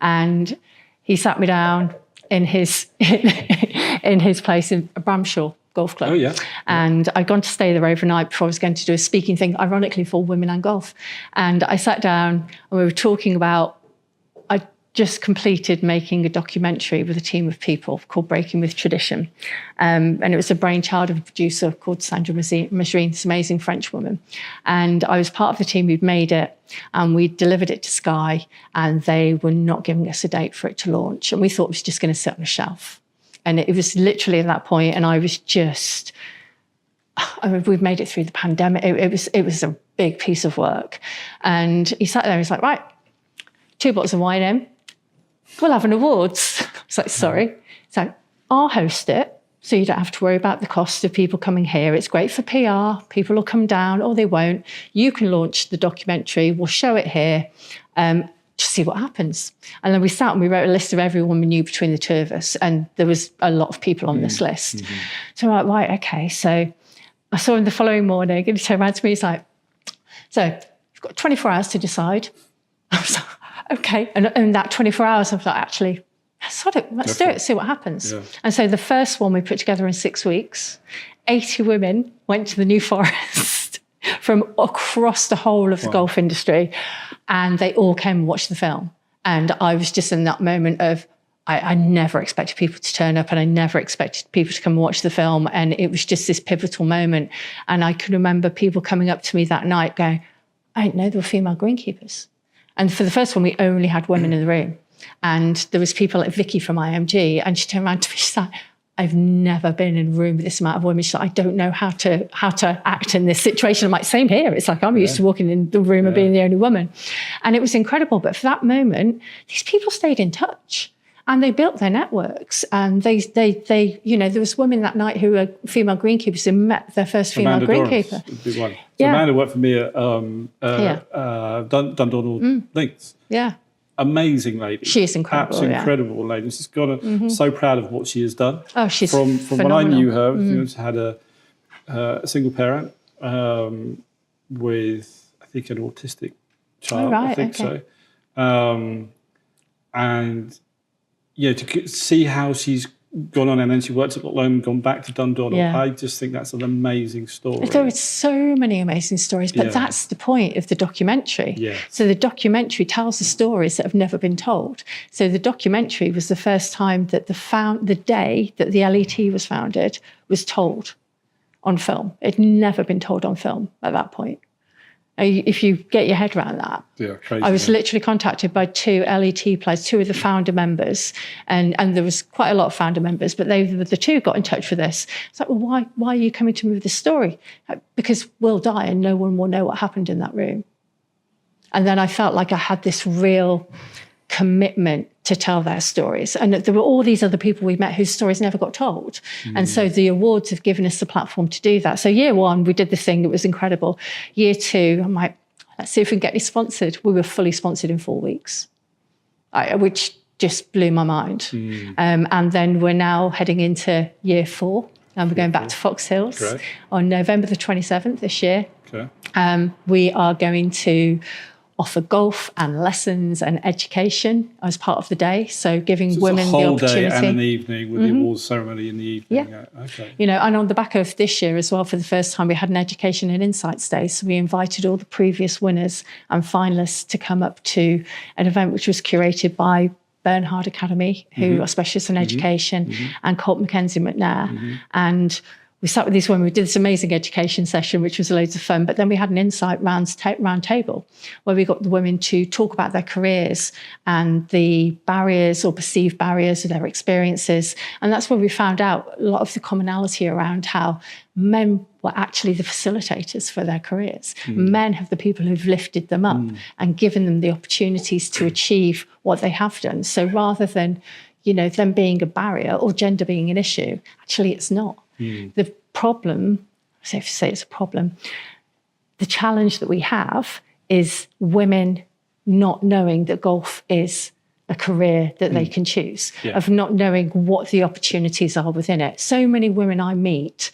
and he sat me down in his in his place in Bramshaw Golf Club.
Oh, yeah.
And I'd gone to stay there overnight before I was going to do a speaking thing, ironically for Women and Golf. And I sat down and we were talking about, I just completed making a documentary with a team of people called Breaking with Tradition. And it was a brainchild of a producer called Sandra Majerine, this amazing French woman. And I was part of the team who'd made it, and we delivered it to Sky, and they were not giving us a date for it to launch. And we thought it was just going to sit on a shelf. And it was literally at that point, and I was just, we've made it through the pandemic. It was a big piece of work. And he sat there and he's like, right, 2 bottles of wine in, we'll have an awards. I was like, sorry. So I'll host it, so you don't have to worry about the cost of people coming here. It's great for PR. People will come down or they won't. You can launch the documentary. We'll show it here. Just see what happens. And then we sat and we wrote a list of everyone we knew between the two of us. And there was a lot of people on this list. So I'm like, right, okay. So I saw him the following morning and he turned around to me. He's like, so you've got 24 hours to decide. I was like, okay. And in that 24 hours, I was like, actually, let's do it, see what happens. Yeah. And so the first one we put together in 6 weeks, 80 women went to the New Forest from across the whole of the golf industry, and they all came and watched the film. And I was just in that moment of, I never expected people to turn up, and I never expected people to come and watch the film. And it was just this pivotal moment. And I can remember people coming up to me that night going, I didn't know there were female greenkeepers. And for the first one, we only had women in the room. And there was people like Vicky from IMG, and she turned around to me, she's like, I've never been in a room with this amount of women. She's like, I don't know how to act in this situation. I'm like, same here. It's like, I'm used to walking in the room and being the only woman. And it was incredible. But for that moment, these people stayed in touch. And they built their networks, and they there was women that night who were female greenkeepers who met their first female greenkeeper.
Big one. So Amanda worked for me at Dundonald Links.
Yeah.
Amazing lady.
She is incredible.
Absolutely incredible lady. She's got so proud of what she has done.
Oh, she's
from
phenomenal.
when I knew her, she had a single parent with, I think, an autistic child.
Oh, right,
I think so. And to see how she's gone on, and then she worked at Loam, gone back to Dundonald.
Yeah.
I just think that's an amazing story.
There are so many amazing stories, but that's the point of the documentary.
Yeah.
So the documentary tells the stories that have never been told. So the documentary was the first time that the day that the LET was founded was told on film. It'd never been told on film at that point. If you get your head around that.
Yeah, crazy.
I was literally contacted by 2 LET players, 2 of the founder members, and there was quite a lot of founder members, but the 2 got in touch with us. It's like, well, why are you coming to me with this story? Because we'll die and no one will know what happened in that room. And then I felt like I had this real commitment to tell their stories. And there were all these other people we met whose stories never got told. And so the awards have given us the platform to do that. So year 1, we did the thing. It was incredible. Year 2, I'm like, let's see if we can get you sponsored. We were fully sponsored in 4 weeks, which just blew my mind. And then we're now heading into year 4. And we're going back to Fox Hills on November the 27th this year. We are going to offer golf and lessons and education as part of the day. So giving women the opportunity.
A whole day and an evening with the awards ceremony in the evening.
Yeah.
Okay.
You know, and on the back of this year as well, for the first time, we had an education and insights day. So we invited all the previous winners and finalists to come up to an event which was curated by Bernhard Academy, who are specialists in education, and Colt Mackenzie McNair. And we sat with these women, we did this amazing education session, which was loads of fun. But then we had an insight round table where we got the women to talk about their careers and the barriers or perceived barriers of their experiences. And that's where we found out a lot of the commonality around how men were actually the facilitators for their careers. Men have the people who've lifted them up and given them the opportunities to achieve what they have done. So rather than, you know, them being a barrier or gender being an issue, actually it's not. The problem, so if you say it's a problem, the challenge that we have is women not knowing that golf is a career that they can choose, of not knowing what the opportunities are within it. So many women I meet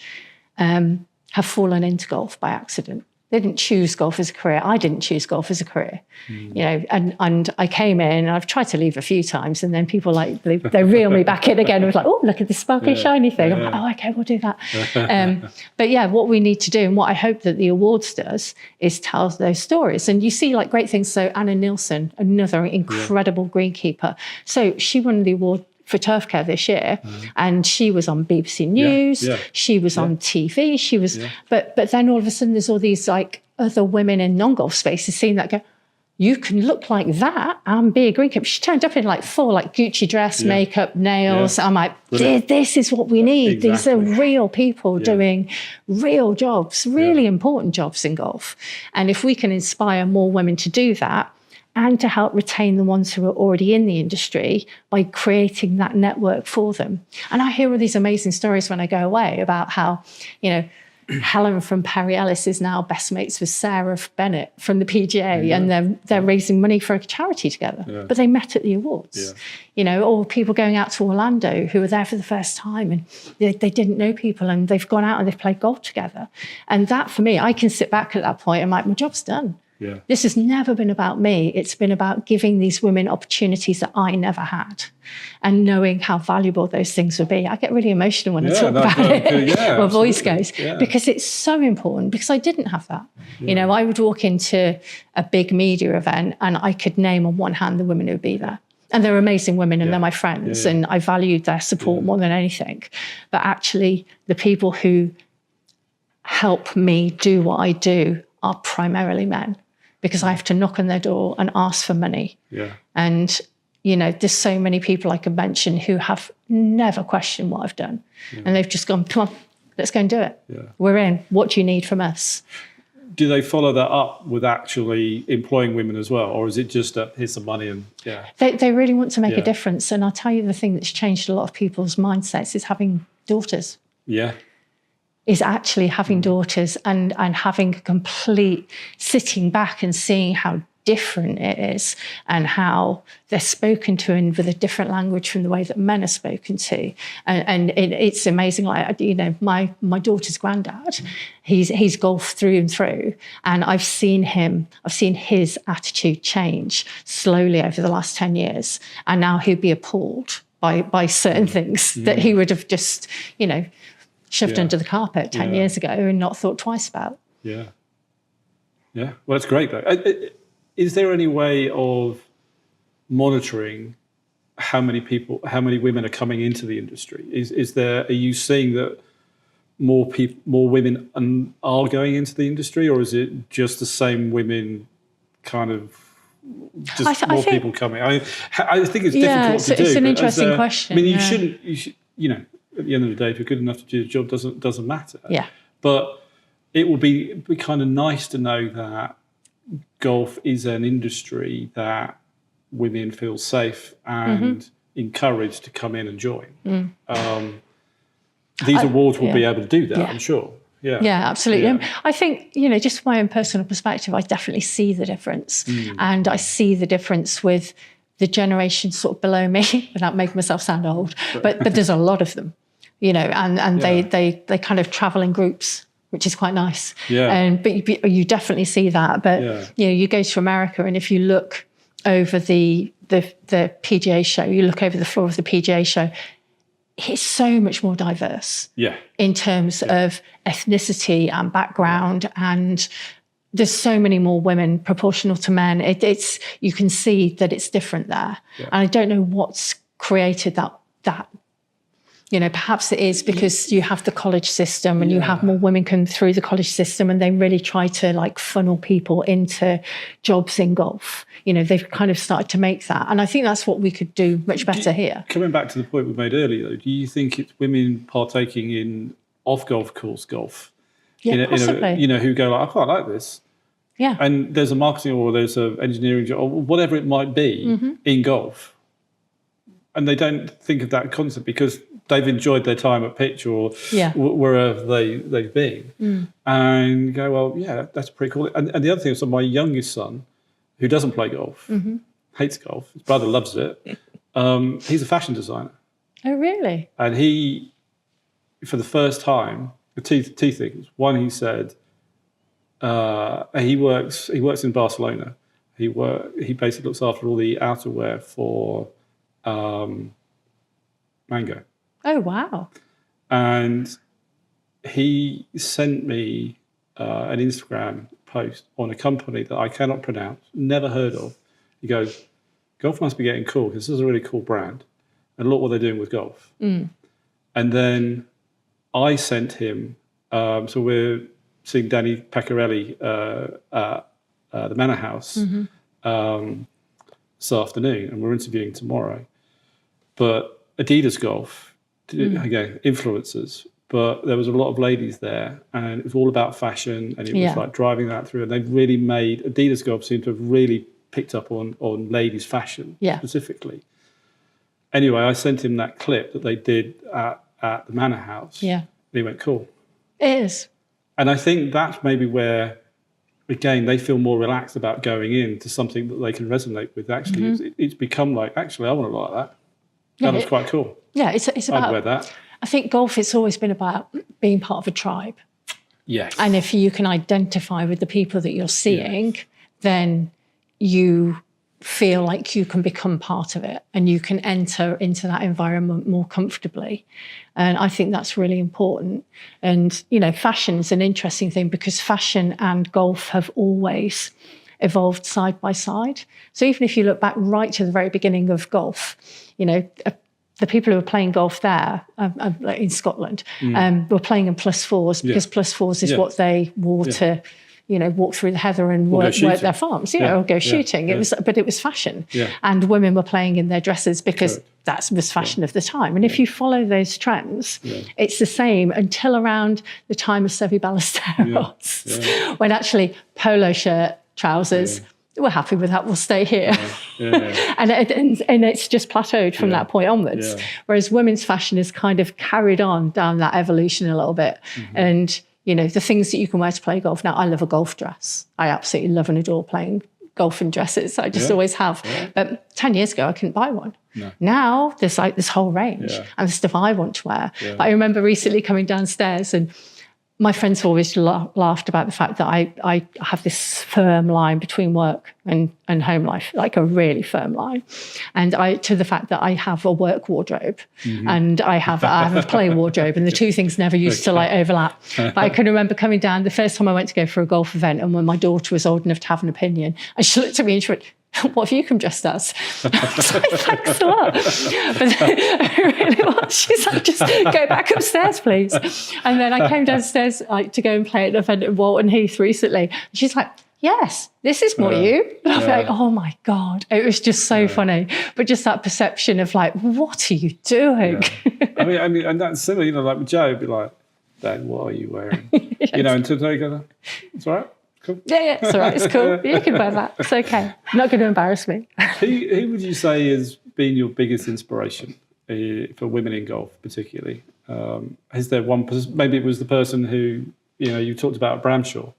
have fallen into golf by accident. They didn't choose golf as a career. I didn't choose golf as a career, you know, and I came in and I've tried to leave a few times and then people like, they reel me back in again. It was like, oh, look at this sparkly, shiny thing. I'm like, oh, okay, we'll do that. But yeah, what we need to do and what I hope that the awards does is tell those stories. And you see like great things. So Anna Nielsen, another incredible greenkeeper. So she won the award for turf care this year, and she was on BBC News. She was on TV. She was, but then all of a sudden, there's all these like other women in non-golf spaces seeing that go, you can look like that and be a greenkeeper. She turned up in like full like Gucci dress, makeup, nails. I'm like, this is what we need. These are real people doing real jobs, really important jobs in golf. And if we can inspire more women to do that, and to help retain the ones who are already in the industry by creating that network for them. And I hear all these amazing stories when I go away about how, you know, Helen from Perry Ellis is now best mates with Sarah Bennett from the PGA, and they're raising money for a charity together. But they met at the awards. You know, or people going out to Orlando who were there for the first time and they didn't know people and they've gone out and they've played golf together. And that, for me, I can sit back at that point and like, my job's done. This has never been about me. It's been about giving these women opportunities that I never had and knowing how valuable those things would be. I get really emotional when I talk about it. My voice goes, because it's so important, because I didn't have that. You know, I would walk into a big media event and I could name on one hand the women who would be there. And they're amazing women and they're my friends and I valued their support more than anything. But actually, the people who help me do what I do are primarily men, because I have to knock on their door and ask for money. And, you know, there's so many people I could mention who have never questioned what I've done. And they've just gone, come on, let's go and do it. We're in. What do you need from us?
Do they follow that up with actually employing women as well? Or is it just here's some money and
They really want to make a difference. And I'll tell you the thing that's changed a lot of people's mindsets is having daughters. Is actually having daughters and having a complete sitting back and seeing how different it is and how they're spoken to in with a different language from the way that men are spoken to. And it's amazing. Like, you know, my daughter's granddad, he's golf through and through. And I've seen his attitude change slowly over the last 10 years. And now he'd be appalled by certain things that he would have just, shoved under the carpet 10 years ago and not thought twice about.
Yeah. Yeah. Well, that's great, though. Is there any way of monitoring how many women are coming into the industry? Are you seeing that more women are going into the industry, or is it just the same women kind of just more people coming? I think it's difficult to do.
It's an interesting question.
I mean, you should, at the end of the day, if you're good enough to do the job, doesn't matter.
Yeah.
But it would be kind of nice to know that golf is an industry that women feel safe and encouraged to come in and join. These awards will be able to do that, I'm sure. Yeah, absolutely.
Yeah. I think, just from my own personal perspective, I definitely see the difference. And I see the difference with the generation sort of below me, without making myself sound old, but there's a lot of them, and they kind of travel in groups, which is quite nice. Yeah. But you definitely see that. But, you go to America, and if you look over the PGA show, you look over the floor of the PGA show, it's so much more diverse in terms of ethnicity and background, and there's so many more women proportional to men. It's you can see that it's different there, and I don't know what's created that. Perhaps it is because you have the college system and you have more women come through the college system, and they really try to funnel people into jobs in golf. They've kind of started to make that. And I think that's what we could do much better here.
Coming back to the point we made earlier, though, do you think it's women partaking in off-golf course golf?
Yeah, possibly.
Who go I quite like this.
Yeah.
And there's a marketing or there's an engineering job or whatever it might be in golf. And they don't think of that concept because they've enjoyed their time at pitch or wherever they've been, and go, well, yeah, that's pretty cool. And the other thing is, my youngest son, who doesn't play golf, hates golf. His brother loves it. He's a fashion designer.
Oh, really?
And he, for the first time, two things. One, he said he works in Barcelona. He basically looks after all the outerwear for Mango.
Oh, wow.
And he sent me an Instagram post on a company that I cannot pronounce, never heard of. He goes, golf must be getting cool because this is a really cool brand. And look what they're doing with golf. And then I sent him, so we're seeing Danny Paccarelli at the Manor House this afternoon, and we're interviewing tomorrow. But Adidas Golf, again, influencers, but there was a lot of ladies there, and it was all about fashion, and it was driving that through. And they've really made Adidas Golf seem to have really picked up on ladies' fashion specifically. Anyway, I sent him that clip that they did at the Manor House. Yeah, and he went, "Cool."
It is, and
I think that's maybe where, again, they feel more relaxed about going into something that they can resonate with. Actually, it's become like, actually, I want to like that. That was quite cool.
Yeah, it's about.
I'd wear that.
I think golf, it's always been about being part of a tribe.
Yes.
And if you can identify with the people that you're seeing, then you feel like you can become part of it and you can enter into that environment more comfortably. And I think that's really important. And, fashion is an interesting thing because fashion and golf have always evolved side by side. So even if you look back right to the very beginning of golf, the people who were playing golf there in Scotland were playing in +4s because +4s is what they wore to, walk through the heather and work their farms, or go shooting. It was fashion. Yeah. And women were playing in their dresses because that was fashion of the time. And if you follow those trends, it's the same until around the time of Seve Ballesteros, when actually polo shirt, trousers, we're happy with that, we'll stay here. And it's just plateaued from that point onwards. Whereas women's fashion is kind of carried on down that evolution a little bit. And, the things that you can wear to play golf. Now, I love a golf dress. I absolutely love and adore playing golf in dresses. I just always have. But 10 years ago, I couldn't buy one. No. Now, there's like this whole range and the stuff I want to wear. But I remember recently coming downstairs and my friends always laughed about the fact that I have this firm line between work and home life, like a really firm line. And to the fact that I have a work wardrobe and I have a play wardrobe, and the two things never used to like overlap. But I can remember coming down the first time I went to go for a golf event, and when my daughter was old enough to have an opinion, and she looked at me and she went, "What have you come dressed as?" I was like, "Thanks a lot." But it really was. She's like, "Just go back upstairs, please." And then I came downstairs like to go and play at an event at Walton Heath recently. And she's like, "Yes, this is more you." And I was like, "Oh my God." It was just so funny. But just that perception of like, what are you doing?
Yeah. I mean, and that's similar, you know, like with Joe, it'd be like, "Dad, what are you wearing?" Yes. You know, and today go, "It's all right. Cool."
Yeah, it's all right. It's cool. You can wear that. It's okay. Not going to embarrass me.
Who would you say has been your biggest inspiration for women in golf, particularly? Is there one? Maybe it was the person who you talked about at Bramshaw.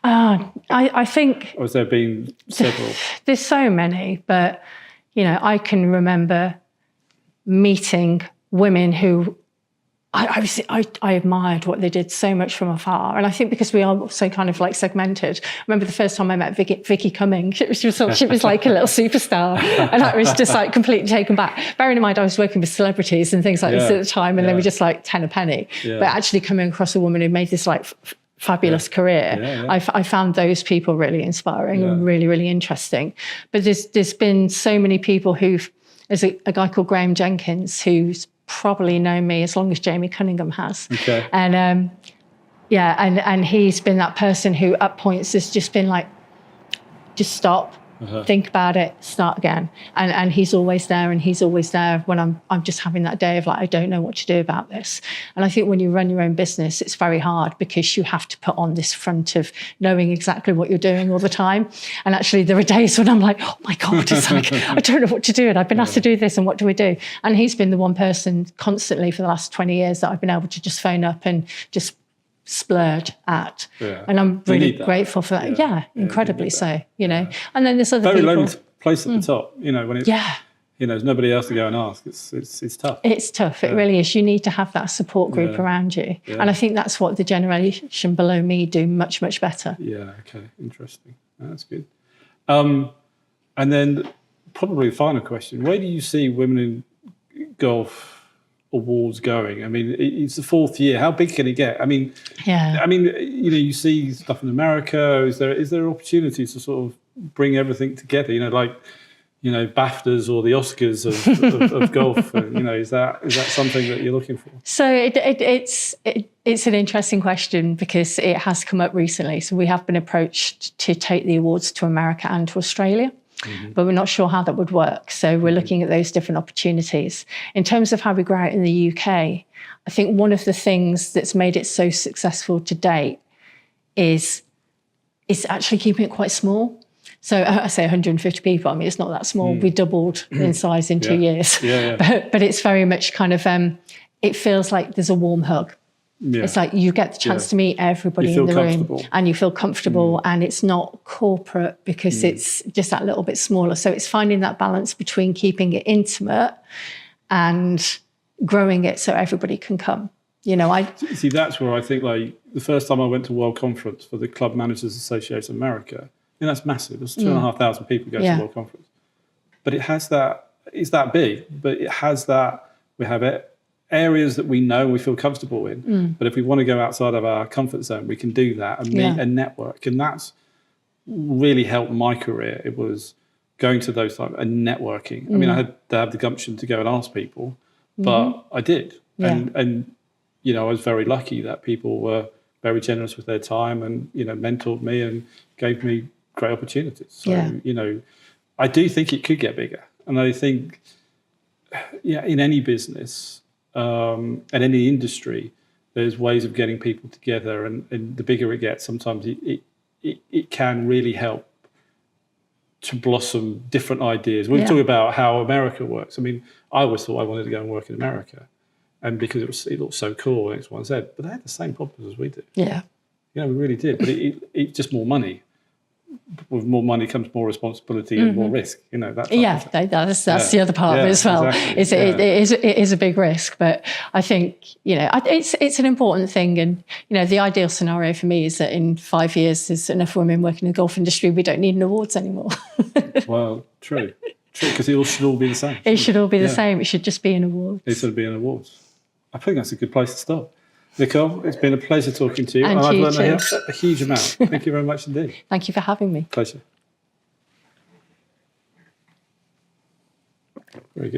I think.
Or has there been several?
There's so many, but I can remember meeting women who. I admired what they did so much from afar. And I think because we are so kind of like segmented. I remember the first time I met Vicky Cumming, she was like a little superstar. And I was just like completely taken back. Bearing in mind, I was working with celebrities and things like this at the time, and they were just like 10 a penny. Yeah. But actually coming across a woman who made this like fabulous career, I found those people really inspiring and really, really interesting. But there's been so many people there's a guy called Graham Jenkins who's probably known me as long as Jamie Cunningham has. Okay. And and he's been that person who at points has just been like, just stop, think about it, start again. And he's always there, and he's always there when I'm just having that day of like, I don't know what to do about this. And I think when you run your own business, it's very hard because you have to put on this front of knowing exactly what you're doing all the time. And actually there are days when I'm like, oh my God, it's like, I don't know what to do. And I've been asked to do this, and what do we do? And he's been the one person constantly for the last 20 years that I've been able to just phone up and just splurge at. And I'm really grateful for that. Yeah, incredibly so, And then there's other
very
people.
lonely place at the top, when it's, there's nobody else to go and ask. It's tough.
It's tough. It really is. You need to have that support group around you. And I think that's what the generation below me do much, much better. Yeah,
okay, interesting. That's good. And then probably the final question, where do you see women in golf awards going? I mean, it's the 4th year. How big can it get? I mean, you see stuff in America. Is there opportunities to sort of bring everything together? BAFTAs or the Oscars of golf. Is that something that you're looking for? So
it's an interesting question because it has come up recently. So we have been approached to take the awards to America and to Australia. But we're not sure how that would work. So we're looking at those different opportunities. In terms of how we grow out in the UK, I think one of the things that's made it so successful to date is actually keeping it quite small. So I say 150 people. I mean, it's not that small. We doubled in size in 2 years. But it's very much kind of, it feels like there's a warm hug. Yeah. It's like you get the chance to meet everybody in the room and you feel comfortable, and it's not corporate because it's just that little bit smaller. So it's finding that balance between keeping it intimate and growing it so everybody can come.
See, that's where I think like the first time I went to World Conference for the Club Managers Association of America, that's massive. There's 2,500 people go to World Conference. But it has that, it's that big, but it has that, we have it. Areas that we know we feel comfortable in, but if we want to go outside of our comfort zone, we can do that and meet and network. And that's really helped my career. It was going to those types and networking. I mean, I had to have the gumption to go and ask people, but I did. And I was very lucky that people were very generous with their time and, mentored me and gave me great opportunities. So, I do think it could get bigger. And I think, in any business, and any industry, there's ways of getting people together, and the bigger it gets, sometimes it can really help to blossom different ideas. We talk about how America works. I mean, I always thought I wanted to go and work in America, and because it looked so cool, X, Y, and Z, but they had the same problems as we do. Yeah, we really did. But it's just more money. with more money comes more responsibility and more risk. You know, that.
That's the other part of it as well. Exactly. It is a big risk, but I think, you know, it's an important thing. And, you know, the ideal scenario for me is that in 5 years there's enough women working in the golf industry, we don't need an awards anymore.
Well, true, because it should all be the same.
It should all be the same. It should just be an awards.
It should be an awards. I think that's a good place to stop. Nicole, it's been a pleasure talking to you.
And
I've
you
learned
too.
a huge amount. Thank you very much indeed.
Thank you for having me.
Pleasure.